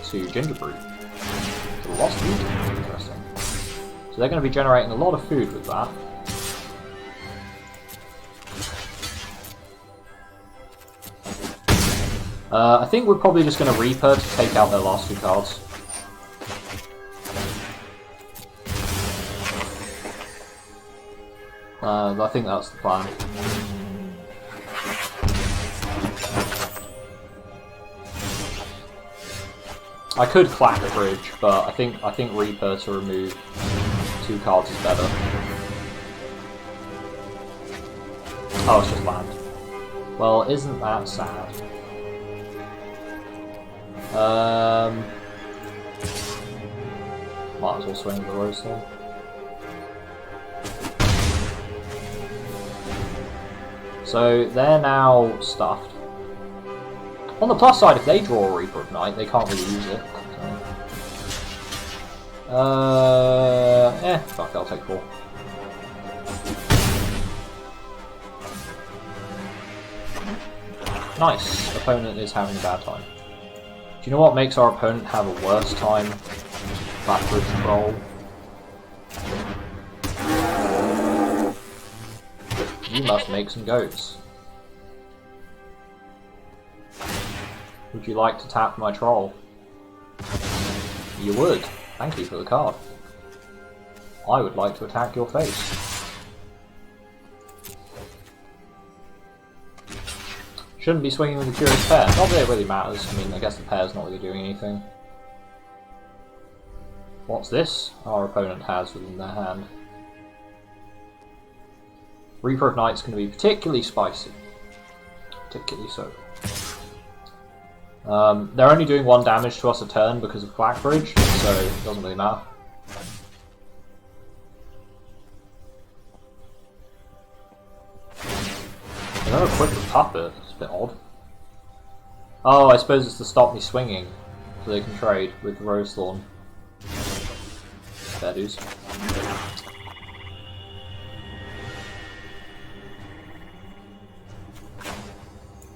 to Gingerbrew? To the Lost Beauty, interesting. So they're going to be generating a lot of food with that. I think we're probably just going to Reaper to take out their last two cards. I think that's the plan. I could clack a bridge, but I think Reaper to remove 2 cards is better. Oh, it's just land. Well, isn't that sad? Might as well swing the Rose Thorn. So they're now stuffed. On the plus side, if they draw a Reaper of Night, they can't really use it. So. Fuck, I'll take 4. Nice. Opponent is having a bad time. Do you know what makes our opponent have a worse time? Backward Troll. You must make some goats. Would you like to tap my troll? You would. Thank you for the card. I would like to attack your face. Shouldn't be swinging with the Curious Pair. Not that it really matters. I mean, I guess the pair's not really doing anything. What's this our opponent has within their hand? Reaper of Night's going to be particularly spicy. Particularly so. They're only doing 1 damage to us a turn because of Black Bridge, so it doesn't really matter. They don't equip the Puppet, it's a bit odd. Oh, I suppose it's to stop me swinging, so they can trade with Rose Thorn. Fair dues.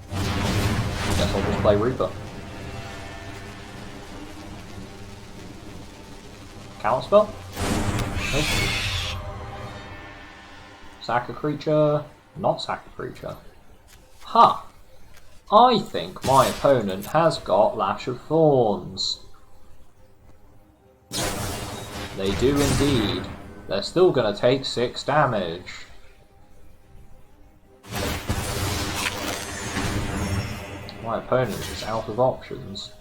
Guess I'll just play Reaper. Counterspell? Nope. Sack a creature. Not sack a creature. Huh. I think my opponent has got Lash of Thorns. They do indeed. They're still going to take 6 damage. My opponent is out of options.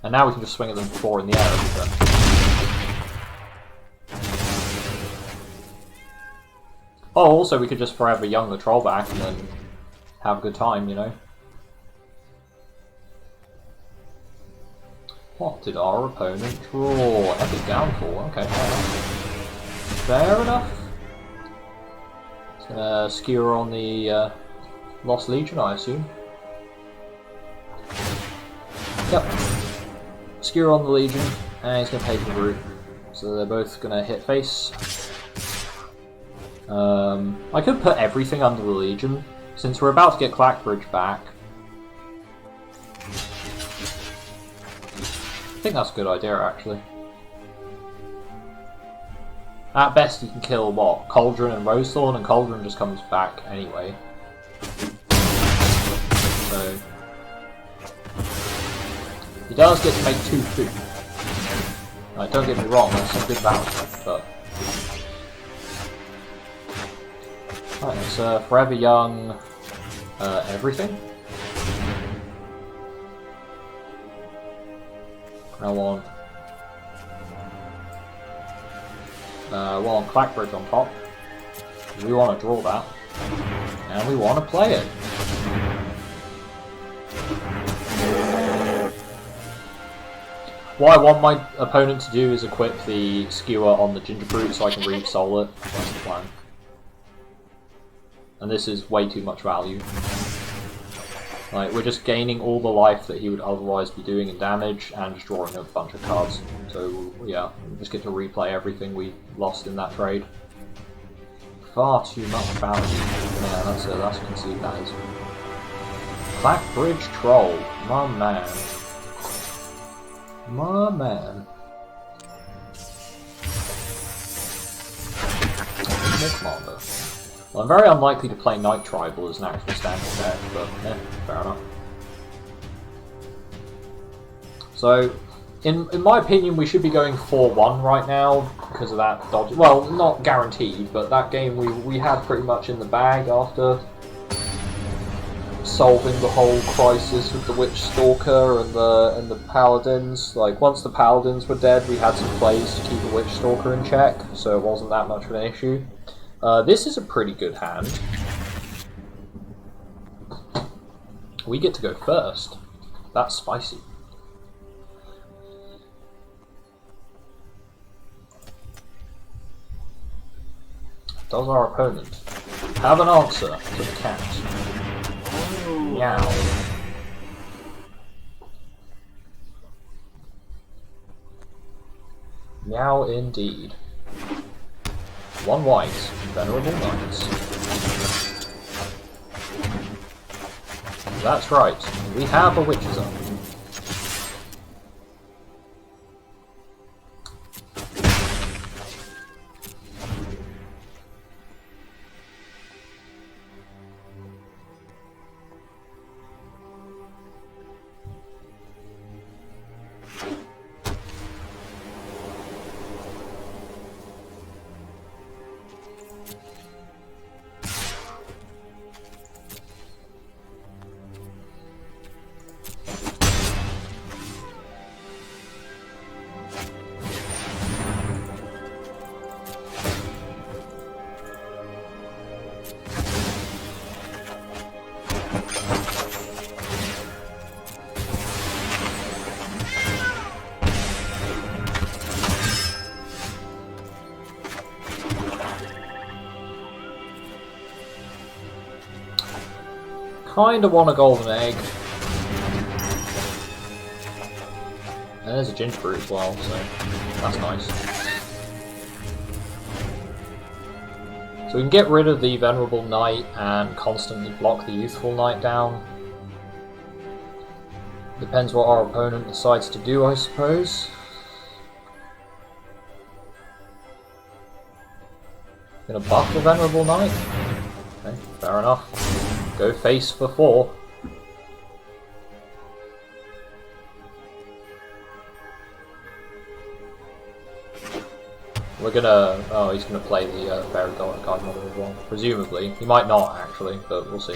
And now we can just swing at them 4 in the air every turn. Oh, also we could just forever young the troll back and then have a good time, you know. What did our opponent draw? Epic Downfall, okay. Fair enough. It's gonna skewer on the Lost Legion, I assume. Yep. Skewer on the Legion, and he's gonna pay for the root. So they're both gonna hit face. I could put everything under the Legion, since we're about to get Clackbridge back. I think that's a good idea, actually. At best, you can kill, what, Cauldron and Rosethorn, and Cauldron just comes back anyway. So... he does get to make 2 food. Like, don't get me wrong, that's a good value, but... Alright, so Forever Young... everything? I want... Clackbridge on top. We want to draw that. And we want to play it. What I want my opponent to do is equip the skewer on the Gingerbrute so I can Reap Soul it. That's the plan. And this is way too much value. Like, we're just gaining all the life that he would otherwise be doing in damage and just drawing a bunch of cards. So, yeah, we just get to replay everything we lost in that trade. Far too much value. Yeah, that's a conceit, that is. Clackbridge Troll. My man. My man. Commander. Well, I'm very unlikely to play Night Tribal as an actual standard deck, but yeah, fair enough. So, in my opinion, we should be going 4-1 right now because of that dodge. Well, not guaranteed, but that game we had pretty much in the bag after solving the whole crisis with the Witch Stalker and the Paladins. Like, once the Paladins were dead, we had some plays to keep the Witch Stalker in check, so it wasn't that much of an issue. This is a pretty good hand. We get to go first. That's spicy. Does our opponent have an answer to the cat? Meow. Meow indeed. One white, Venerable Knights. That's right, we have a Witch's Up. Kinda want a golden egg. And there's a ginger fruit as well, so that's nice. So we can get rid of the Venerable Knight and constantly block the Youthful Knight down. Depends what our opponent decides to do, I suppose. Gonna buff the Venerable Knight? Okay, fair enough. Go face for 4. We're gonna... oh, he's gonna play the Fairy Godmother as well. Presumably. He might not, actually, but we'll see.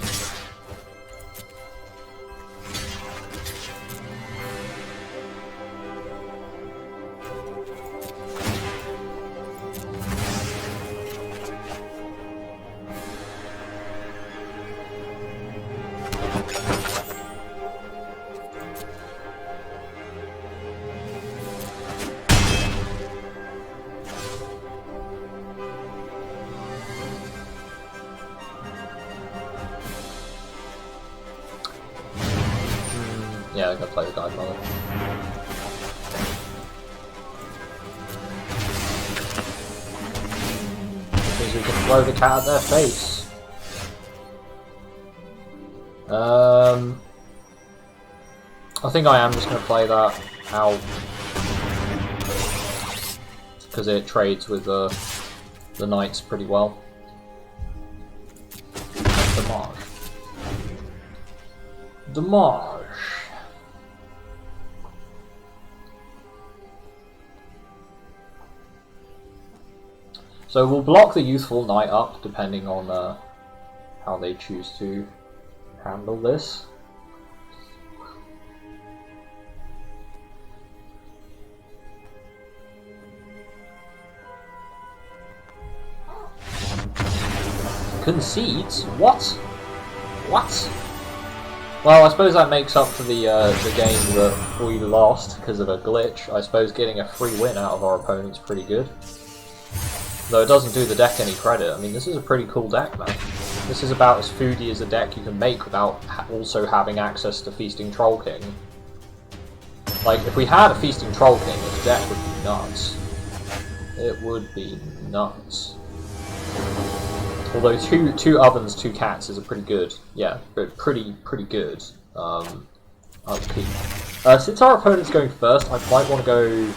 Yeah, I gotta play the Godmother. Means we can throw the cat at their face. I think I am just gonna play that out because it trades with the knights pretty well. Damage. Damage. So we'll block the Youthful Knight up, depending on how they choose to handle this. Concedes? What? What? Well, I suppose that makes up for the game that we lost because of a glitch. I suppose getting a free win out of our opponent's pretty good. Though it doesn't do the deck any credit. I mean, this is a pretty cool deck, man. This is about as foody as a deck you can make without also having access to Feasting Troll King. Like, if we had a Feasting Troll King, this deck would be nuts. It would be nuts. Although two ovens, 2 cats is a pretty good, yeah, but pretty good upkeep. Since our opponent's going first, I might want to go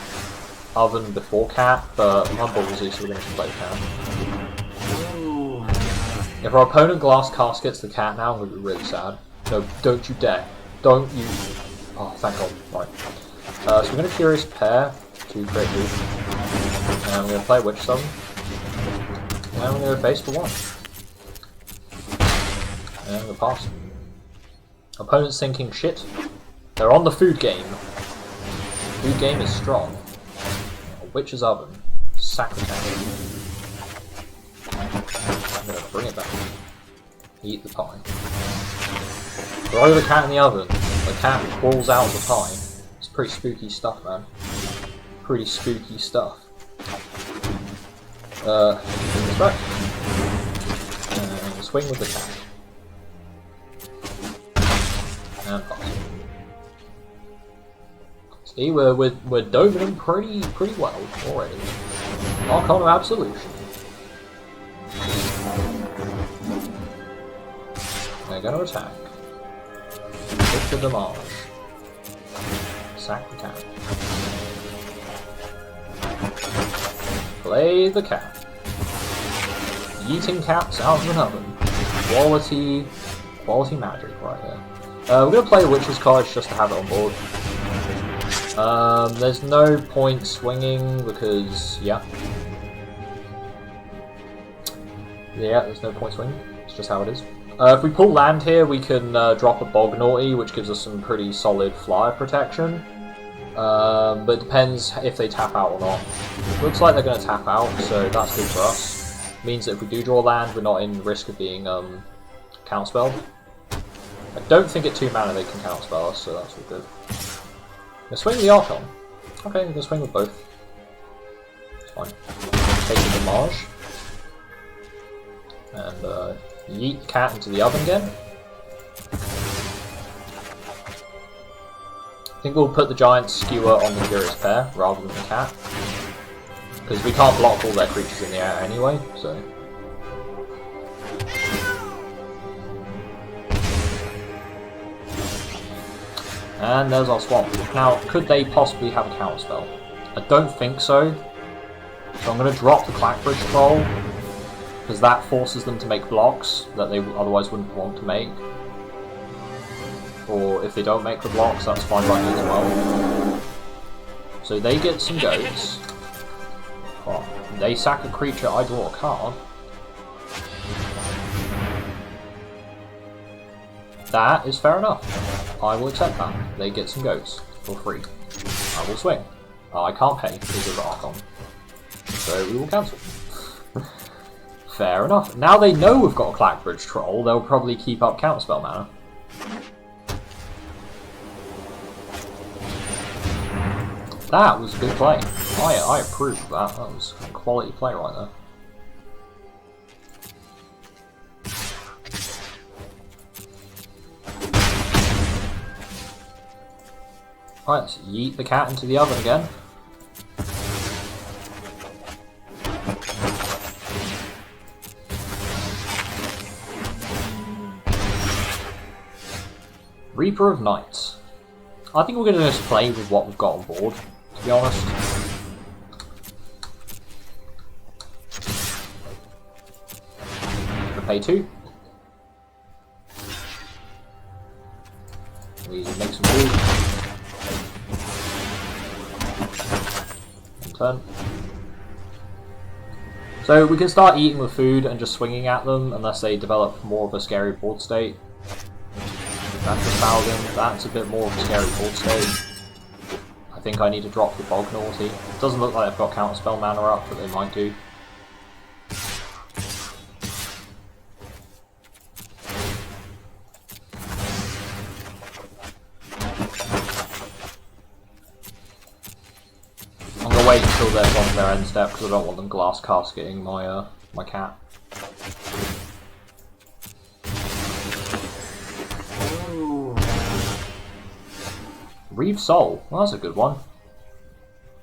oven before cat, but I'm ballsy, so we're going to play cat. If our opponent glass caskets the cat now, I'm going to be really sad. No, don't you dare. Don't you... oh, thank god. Right. So we're going to Curious Pair to create loot. And we're going to play Witch Summon. And we're going to go face for 1. And we're going to pass. Opponent's thinking, shit, they're on the food game. Food game is strong. A witch's oven. Sacrifice. I'm gonna bring it back. Eat the pie. Throw the cat in the oven. The cat crawls out of the pie. It's pretty spooky stuff, man. Pretty spooky stuff. Back. And swing with the cat. And pass. See, we're doving them pretty well already. Archon of Absolution. They're gonna attack. Hit the damage. Sack the cat. Play the cat. Eating cats out of an oven. Quality magic right here. We're gonna play a Witch's Cottage just to have it on board. There's no point swinging because, yeah, there's no point swinging. It's just how it is. If we pull land here, we can drop a Bognaughty, which gives us some pretty solid flyer protection. But it depends if they tap out or not. Looks like they're going to tap out, so that's good for us. Means that if we do draw land, we're not in risk of being counterspelled. I don't think at 2 mana they can counterspell us, so that's all good. Gonna swing the Archon. Okay, I'm gonna swing with both. It's fine. Take the damage. And yeet the cat into the oven again. I think we'll put the giant skewer on the Curious Pair rather than the cat. Because we can't block all their creatures in the air anyway, so. And there's our swamp. Now, could they possibly have a counterspell? I don't think so. So I'm going to drop the Clackbridge Troll, because that forces them to make blocks that they otherwise wouldn't want to make. Or if they don't make the blocks, that's fine by me as well. So they get some goats. Oh, they sack a creature, I draw a card. That is fair enough. I will accept that. They get some goats for free. I will swing. I can't pay because of Archon. So we will cancel. Fair enough. Now they know we've got a Clackbridge Troll, they'll probably keep up counterspell mana. That was a good play. I approve of that. That was a quality play right there. Right, let's yeet the cat into the oven again. Reaper of Nights. I think we're going to just play with what we've got on board, to be honest. Gonna pay 2. We make some food. Turn. So we can start eating with food and just swinging at them unless they develop more of a scary board state. That's 1,000. That's a bit more of a scary board state. I think I need to drop the Bognaughty. It doesn't look like they've got counterspell mana up, but they might do. Wait until they're on their end step because I don't want them glass casketing my my cat. Reave Soul. Well, that's a good one.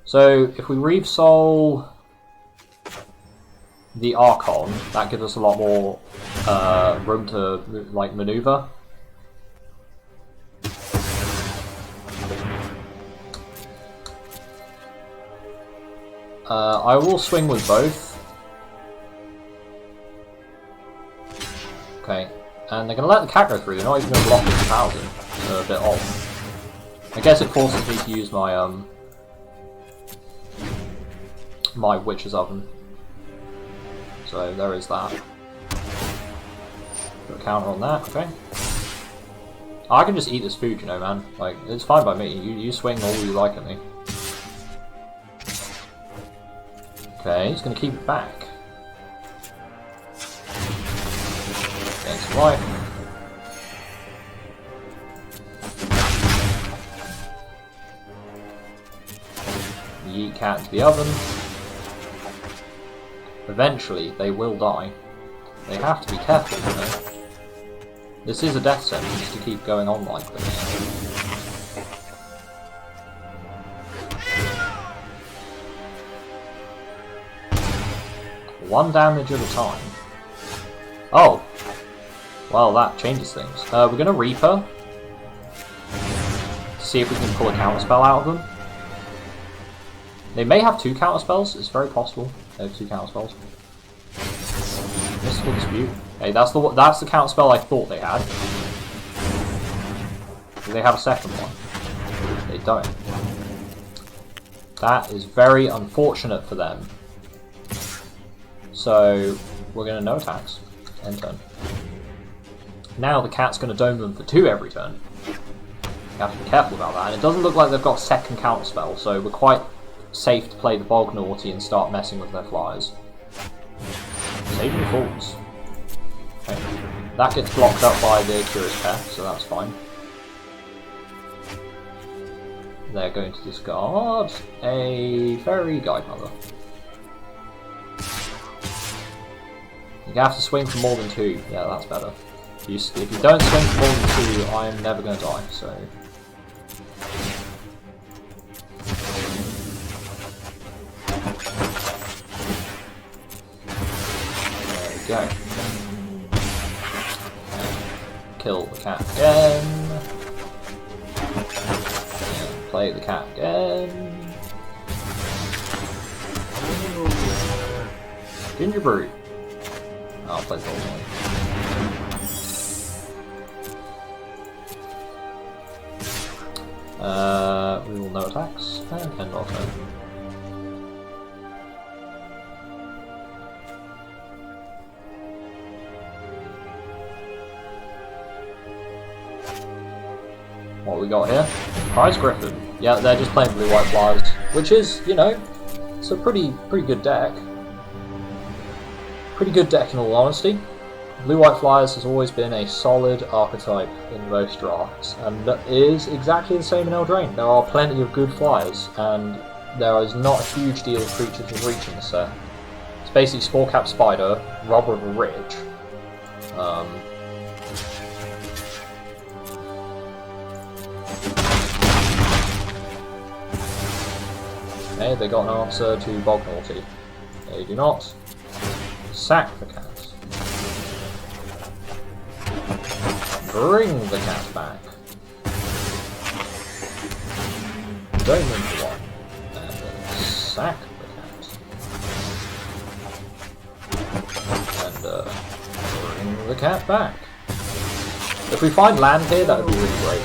So if we Reave Soul the Archon, that gives us a lot more room to like maneuver. I will swing with both. Okay, and they're going to let the cat go through, they're not even going to block this 1,000. They're a bit off. I guess it forces me to use my my Witch's Oven. So there is that. Put a counter on that, okay. I can just eat this food, you know, man. Like, it's fine by me. You swing all you like at me. Okay, he's gonna keep it back. Against life. Yeet cat into the oven. Eventually, they will die. They have to be careful, you know. This is a death sentence to keep going on like this. One damage at a time. Oh! Well, that changes things. We're gonna Reaper. To see if we can pull a counterspell out of them. They may have 2 counterspells, it's very possible. They have 2 counterspells. Mystical Dispute. Hey, that's the counterspell I thought they had. Do they have a second one? They don't. That is very unfortunate for them. So, we're going to no attacks. End turn. Now the cat's going to dome them for 2 every turn. You have to be careful about that. And it doesn't look like they've got a second counterspell, so we're quite safe to play the Bog Naughty and start messing with their flyers. Saving Falls. Okay. That gets blocked up by the Curious Pair, so that's fine. They're going to discard a Fairy Guide Mother. You have to swing for more than 2. Yeah, that's better. If you don't swing for more than 2, I'm never going to die, so... There we go. Kill the cat again. And play the cat again. Ginger Brew. I'll play the whole one. We will no attacks and end our turn. What we got here? Prize Griffin. Yeah, they're just playing blue-white flyers, which is, you know, it's a pretty good deck. Pretty good deck in all honesty. Blue-white flyers has always been a solid archetype in most drafts, and that is exactly the same in Eldraine. There are plenty of good flyers, and there is not a huge deal of creatures with reach in the set. It's basically Spore-Cap Spider, Robber of a Ridge. Okay, they got an answer to Bog Naughty. They do not. Sack the cat. Bring the cat back. Dome into 1. And then sack the cat. And bring the cat back. If we find land here, that would be really great.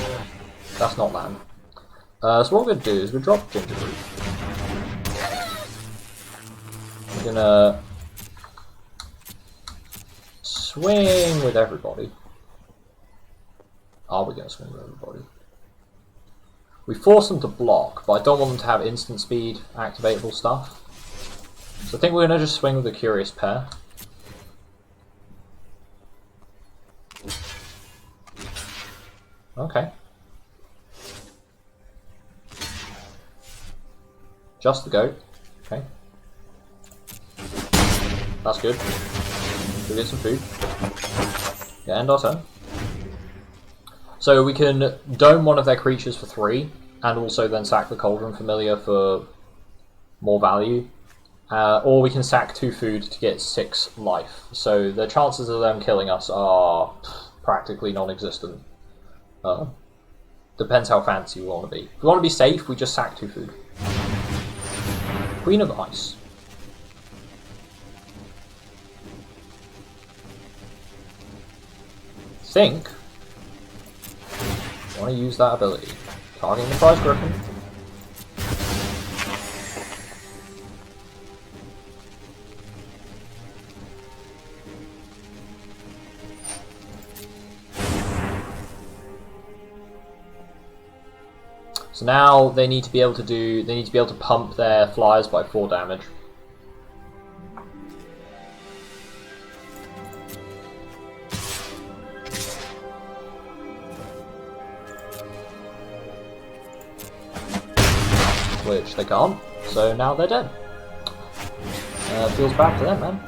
That's not land. So what we're going to do is we drop Ginger Root. We're going to swing with everybody. Are we going to swing with everybody? We force them to block, but I don't want them to have instant speed activatable stuff. So I think we're going to just swing with the Curious Pair. Okay. Just the goat. Okay. That's good. We get some food. Yeah, end our turn. So we can dome one of their creatures for 3, and also then sack the Cauldron Familiar for more value. Or we can sack 2 food to get 6 life. So the chances of them killing us are practically non-existent. Depends how fancy we want to be. If we want to be safe, we just sack 2 food. Queen of Ice. Think I want to use that ability. Targeting the Prize Griffin. So now they need to be able to pump their flyers by 4 damage. Which they can't, so now they're dead. Feels bad for them, man.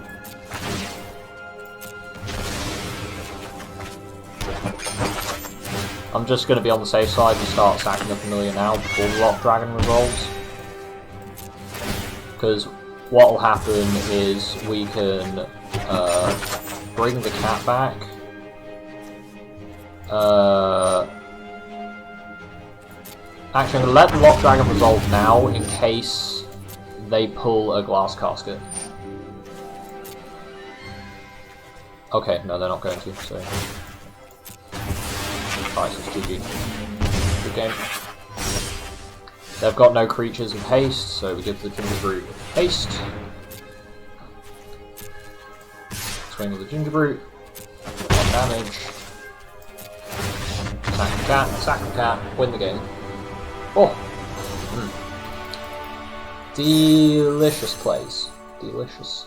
I'm just going to be on the safe side and start sacking a familiar now before the Lock Dragon resolves. Because what will happen is we can bring the cat back. Actually, I'm going to let the Lock Dragon resolve now in case they pull a glass casket. Okay, no, they're not going to, so... Alright, so it's GG. Good game. They've got no creatures with haste, so we give the Gingerbrute haste. Swing with the Gingerbrute. 1 damage. Sack the cat, win the game. Oh! Delicious plays. Delicious.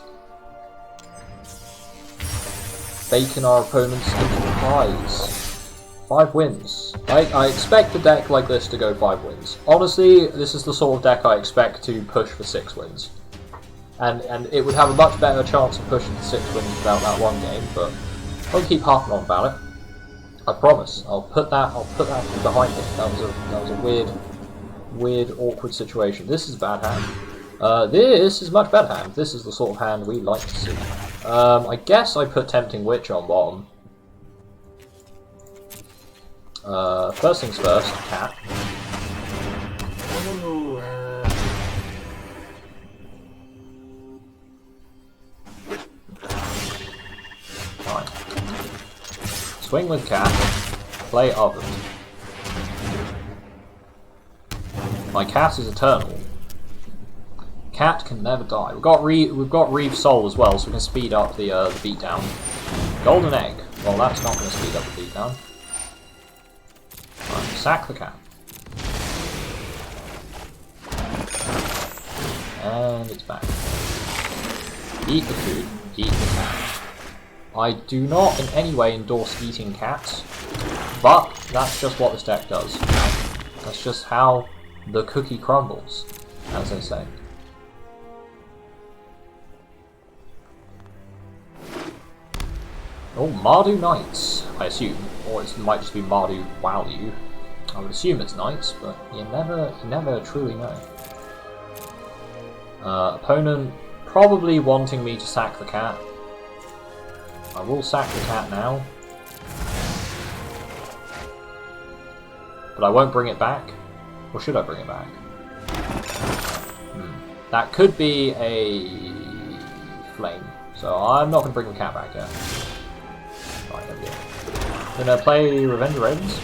Baking our opponents into pies. 5 wins. I expect a deck like this to go 5 wins. Honestly, this is the sort of deck I expect to push for 6 wins. And it would have a much better chance of pushing to 6 wins without that one game, but I'll keep harping on about it. I promise. I'll put that behind it. That was a weird, awkward situation. This is a bad hand. This is a much better hand. This is the sort of hand we like to see. I guess I put Tempting Witch on bottom. First things first, cat. Fine. Swing with cat, play oven. My cat is eternal. Cat can never die. We've got Reeve Soul as well, so we can speed up the beatdown. Golden Egg. Well, that's not going to speed up the beatdown. Right, sack the cat. And it's back. Eat the food. Eat the cat. I do not in any way endorse eating cats, but that's just what this deck does. That's just how the cookie crumbles, as they say. Oh, Mardu Knights, I assume. Or it might just be Mardu Value. I would assume it's Knights, but you never truly know. Opponent probably wanting me to sack the cat. I will sack the cat now. But I won't bring it back. Or should I bring it back? That could be a flame. So I'm not going to bring the cat back yet. Right, there we go. I'm going to play Revenge of Ravens.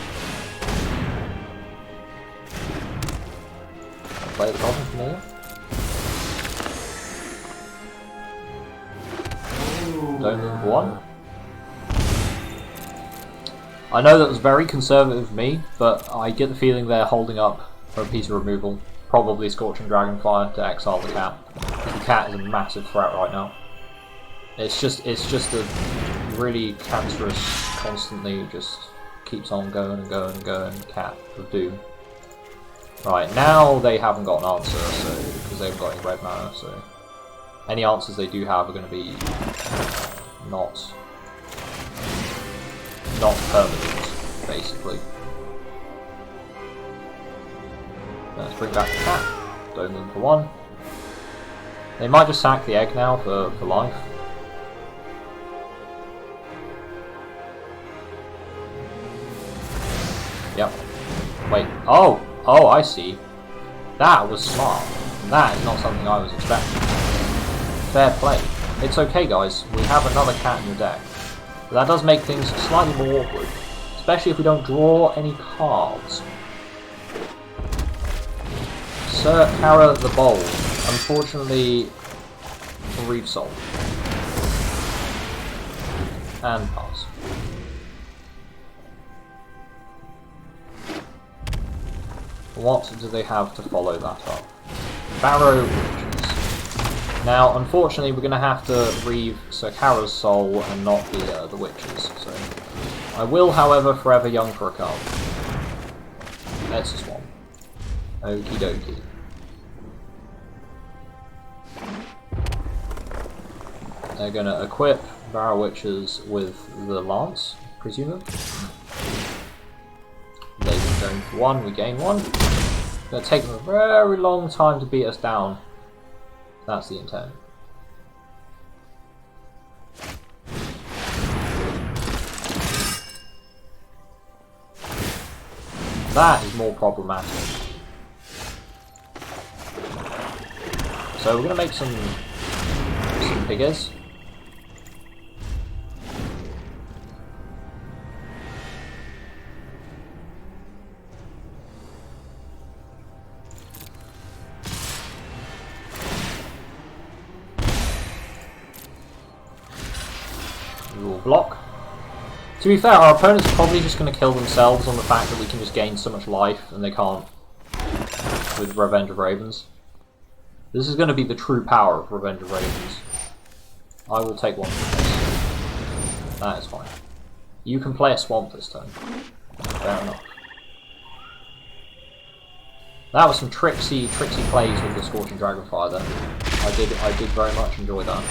Play the Goblin Familiar. Don't move 1. I know that was very conservative of me, but I get the feeling they're holding up for a piece of removal. Probably Scorching Dragonfire to exile the cat. The cat is a massive threat right now. It's just a really cancerous, constantly just keeps on going and going and going cat of doom. Right, now they haven't got an answer, so because they've got any red mana, so any answers they do have are going to be not permanent, basically. Let's bring back the cat. Dome them for 1. They might just sack the egg now for life. Yep. Wait. Oh, I see. That was smart. That is not something I was expecting. Fair play. It's okay, guys. We have another cat in the deck. But that does make things slightly more awkward. Especially if we don't draw any cards. Sir Kara the Bold. Unfortunately, Reeve Soul. And pass. What do they have to follow that up? Barrow Witches. Now, unfortunately, we're going to have to reave Sir Kara's soul and not the witches. So, I will, however, forever young for a card. That's a swan. Okie dokie. They're going to equip Barrow Witches with the lance, presumably. They've been going for 1, we gain 1. It's going to take them a very long time to beat us down. That's the intent. That is more problematic. So we're going to make some figures. Block. To be fair, our opponents are probably just going to kill themselves on the fact that we can just gain so much life and they can't with Revenge of Ravens. This is going to be the true power of Revenge of Ravens. I will take 1 from this. That is fine. You can play a swamp this turn. Fair enough. That was some tricksy plays with the Scorching Dragonfire there. I did very much enjoy that.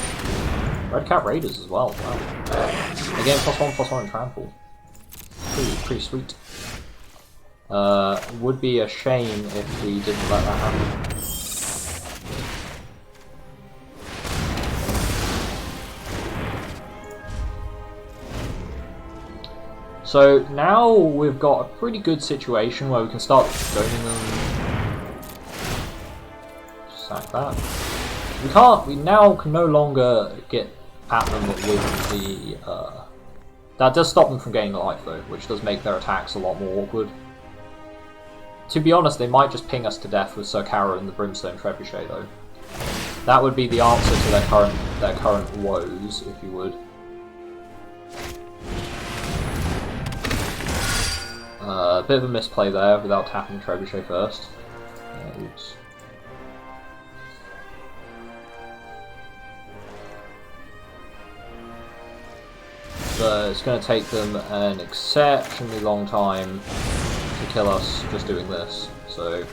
Red Cap Raiders as well, wow. Again, +1/+1 and trample. Pretty sweet. Would be a shame if we didn't let that happen. So now we've got a pretty good situation where we can start zoning them. Sack that. We now can no longer get at them with the, that does stop them from gaining life though, which does make their attacks a lot more awkward. To be honest, they might just ping us to death with Sir Kara and the Brimstone Trebuchet though. That would be the answer to their current woes, if you would. A bit of a misplay there without tapping the Trebuchet first. Oops. But it's going to take them an exceptionally long time to kill us just doing this, so...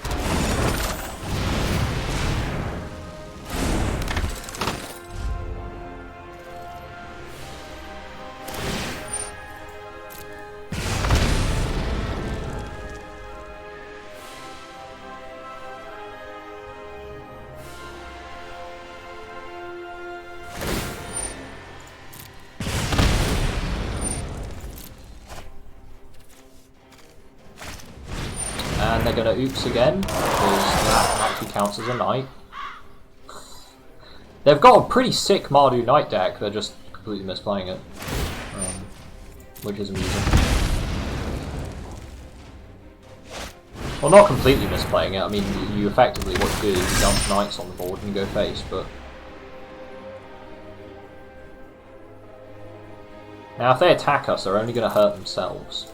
And they're going to oops again, because that actually counts as a knight. They've got a pretty sick Mardu Knight deck, they're just completely misplaying it. Which is amusing. Well, not completely misplaying it, I mean, you effectively, what you do is you dump knights on the board and you go face, but... Now, if they attack us, they're only going to hurt themselves.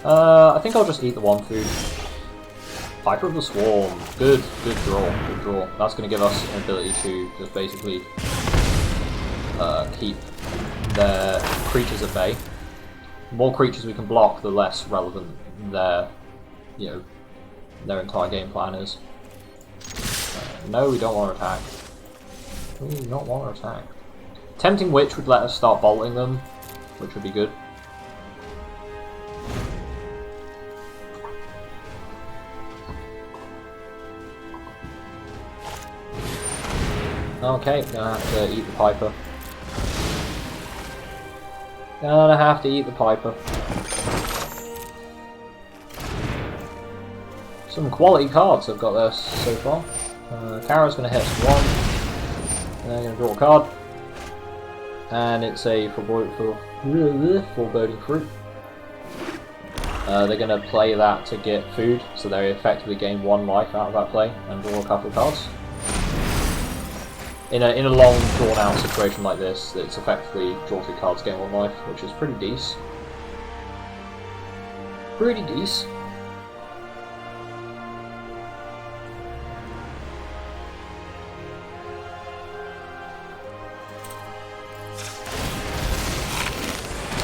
I think I'll just eat the 1 food. Piper of the Swarm. Good draw. That's going to give us an ability to just basically keep their creatures at bay. The more creatures we can block, the less relevant their, their entire game plan is. No, we don't want to attack. We do not want to attack. Tempting Witch would let us start bolting them, which would be good. Okay, gonna have to eat the Piper. Gonna have to eat the Piper. Some quality cards I've got there so far. Kara's gonna hit 1. And they're gonna draw a card. And it's a foreboding fruit. They're gonna play that to get food, so they effectively gain 1 life out of that play and draw a couple of cards. in a long, drawn-out situation like this, it's effectively draw 2 cards, gain 1 life, which is pretty decent. Pretty decent.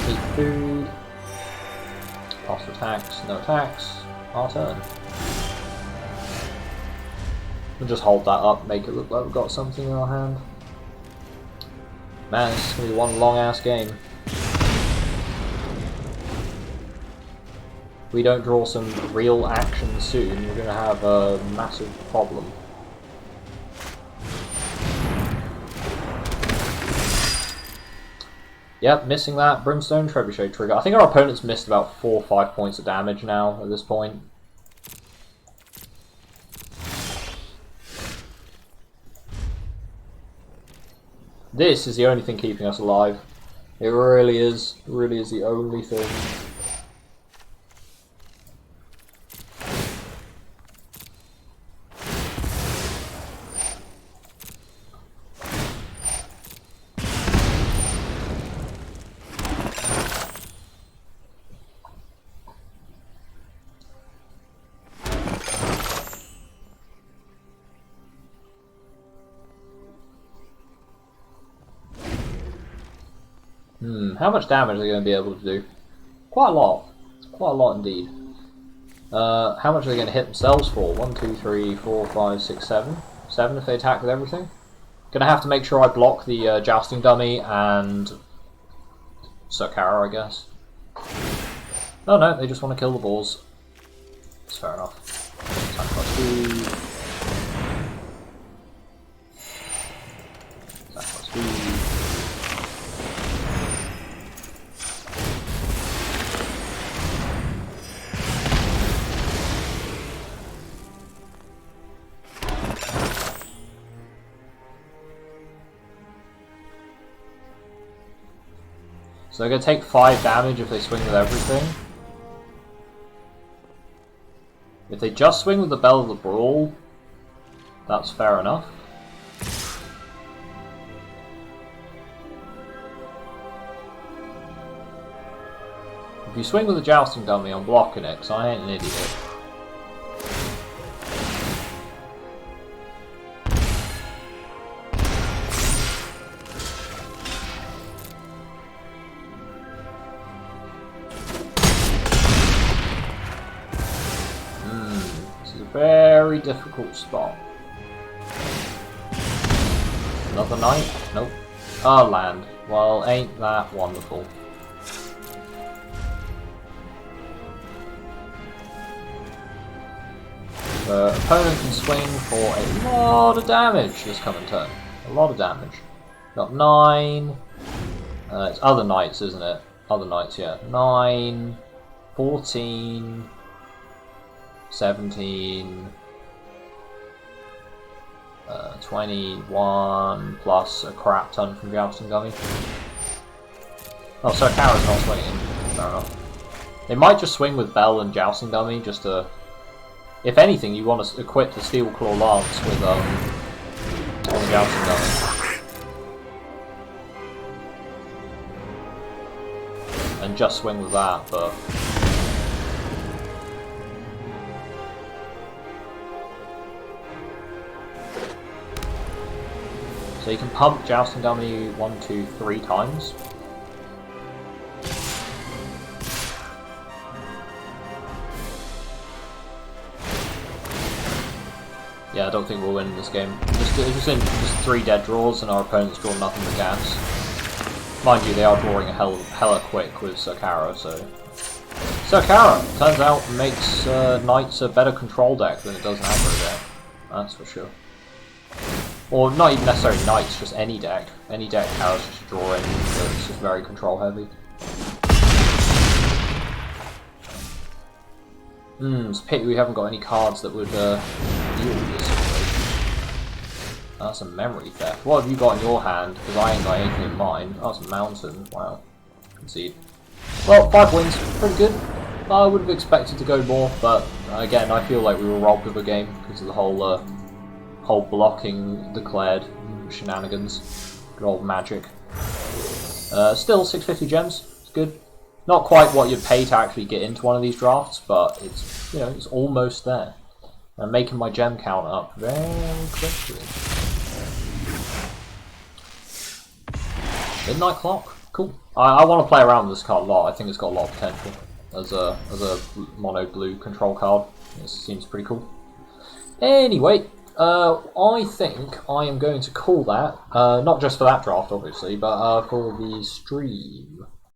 Eat food. Pass attacks, no attacks. Our turn. We'll just hold that up, make it look like we've got something in our hand. Man, this is going to be one long-ass game. If we don't draw some real action soon, we're going to have a massive problem. Yep, missing that Brimstone Trebuchet trigger. I think our opponent's missed about 4 or 5 points of damage now at this point. This is the only thing keeping us alive. It really is. It really is the only thing. How much damage are they going to be able to do? Quite a lot. Quite a lot indeed. How much are they going to hit themselves for? 1, 2, 3, 4, 5, 6, 7. 7 if they attack with everything. Gonna have to make sure I block the Jousting Dummy and Sarkara, I guess. Oh no, they just want to kill the balls. That's fair enough. Attack +2. Attack +2. So they're going to take 5 damage if they swing with everything. If they just swing with the Bell of the Brawl, that's fair enough. If you swing with the Jousting Dummy, I'm blocking it, because I ain't an idiot. Very difficult spot. Another knight? Nope. Ah, land. Well, ain't that wonderful. The opponent can swing for a lot of damage this coming turn. A lot of damage. Got 9. It's other knights, isn't it? Other knights, yeah. 9, 14. 17, 21, plus a crap ton from Jousting Dummy. Oh, so Kara's not swinging. Fair enough. They might just swing with Bell and Jousting Dummy just to... If anything, you want to equip the Steel Claw Lance with on the Jousting Dummy. And just swing with that, but... So you can pump Jousting Dummy 1, 2, 3 times. Yeah, I don't think we'll win this game. Just 3 dead draws and our opponent's drawn nothing but gas. Mind you, they are drawing a hella quick with Sarkara, so... Sarkara, turns out, makes Knights a better control deck than it does an aggro deck. That's for sure. Or not even necessarily Knights, just any deck. Any deck Kara's just drawing, so it's just very control heavy. It's a pity we haven't got any cards that would deal with this situation. That's a memory theft. What have you got in your hand? Because I ain't got anything in mine. Oh, it's a mountain. Wow. Concede. Well, 5 wins. Pretty good. I would have expected to go more, but again, I feel like we were robbed of a game because of the whole blocking declared. shenanigans. Good old magic. Still 650 gems. It's good. Not quite what you'd pay to actually get into one of these drafts, but it's, you know, it's almost there. I'm making my gem count up very quickly. Midnight Clock, cool. I want to play around with this card a lot. I think it's got a lot of potential as a mono blue control card. It seems pretty cool. Anyway, I think I am going to call that, not just for that draft obviously, but for the stream.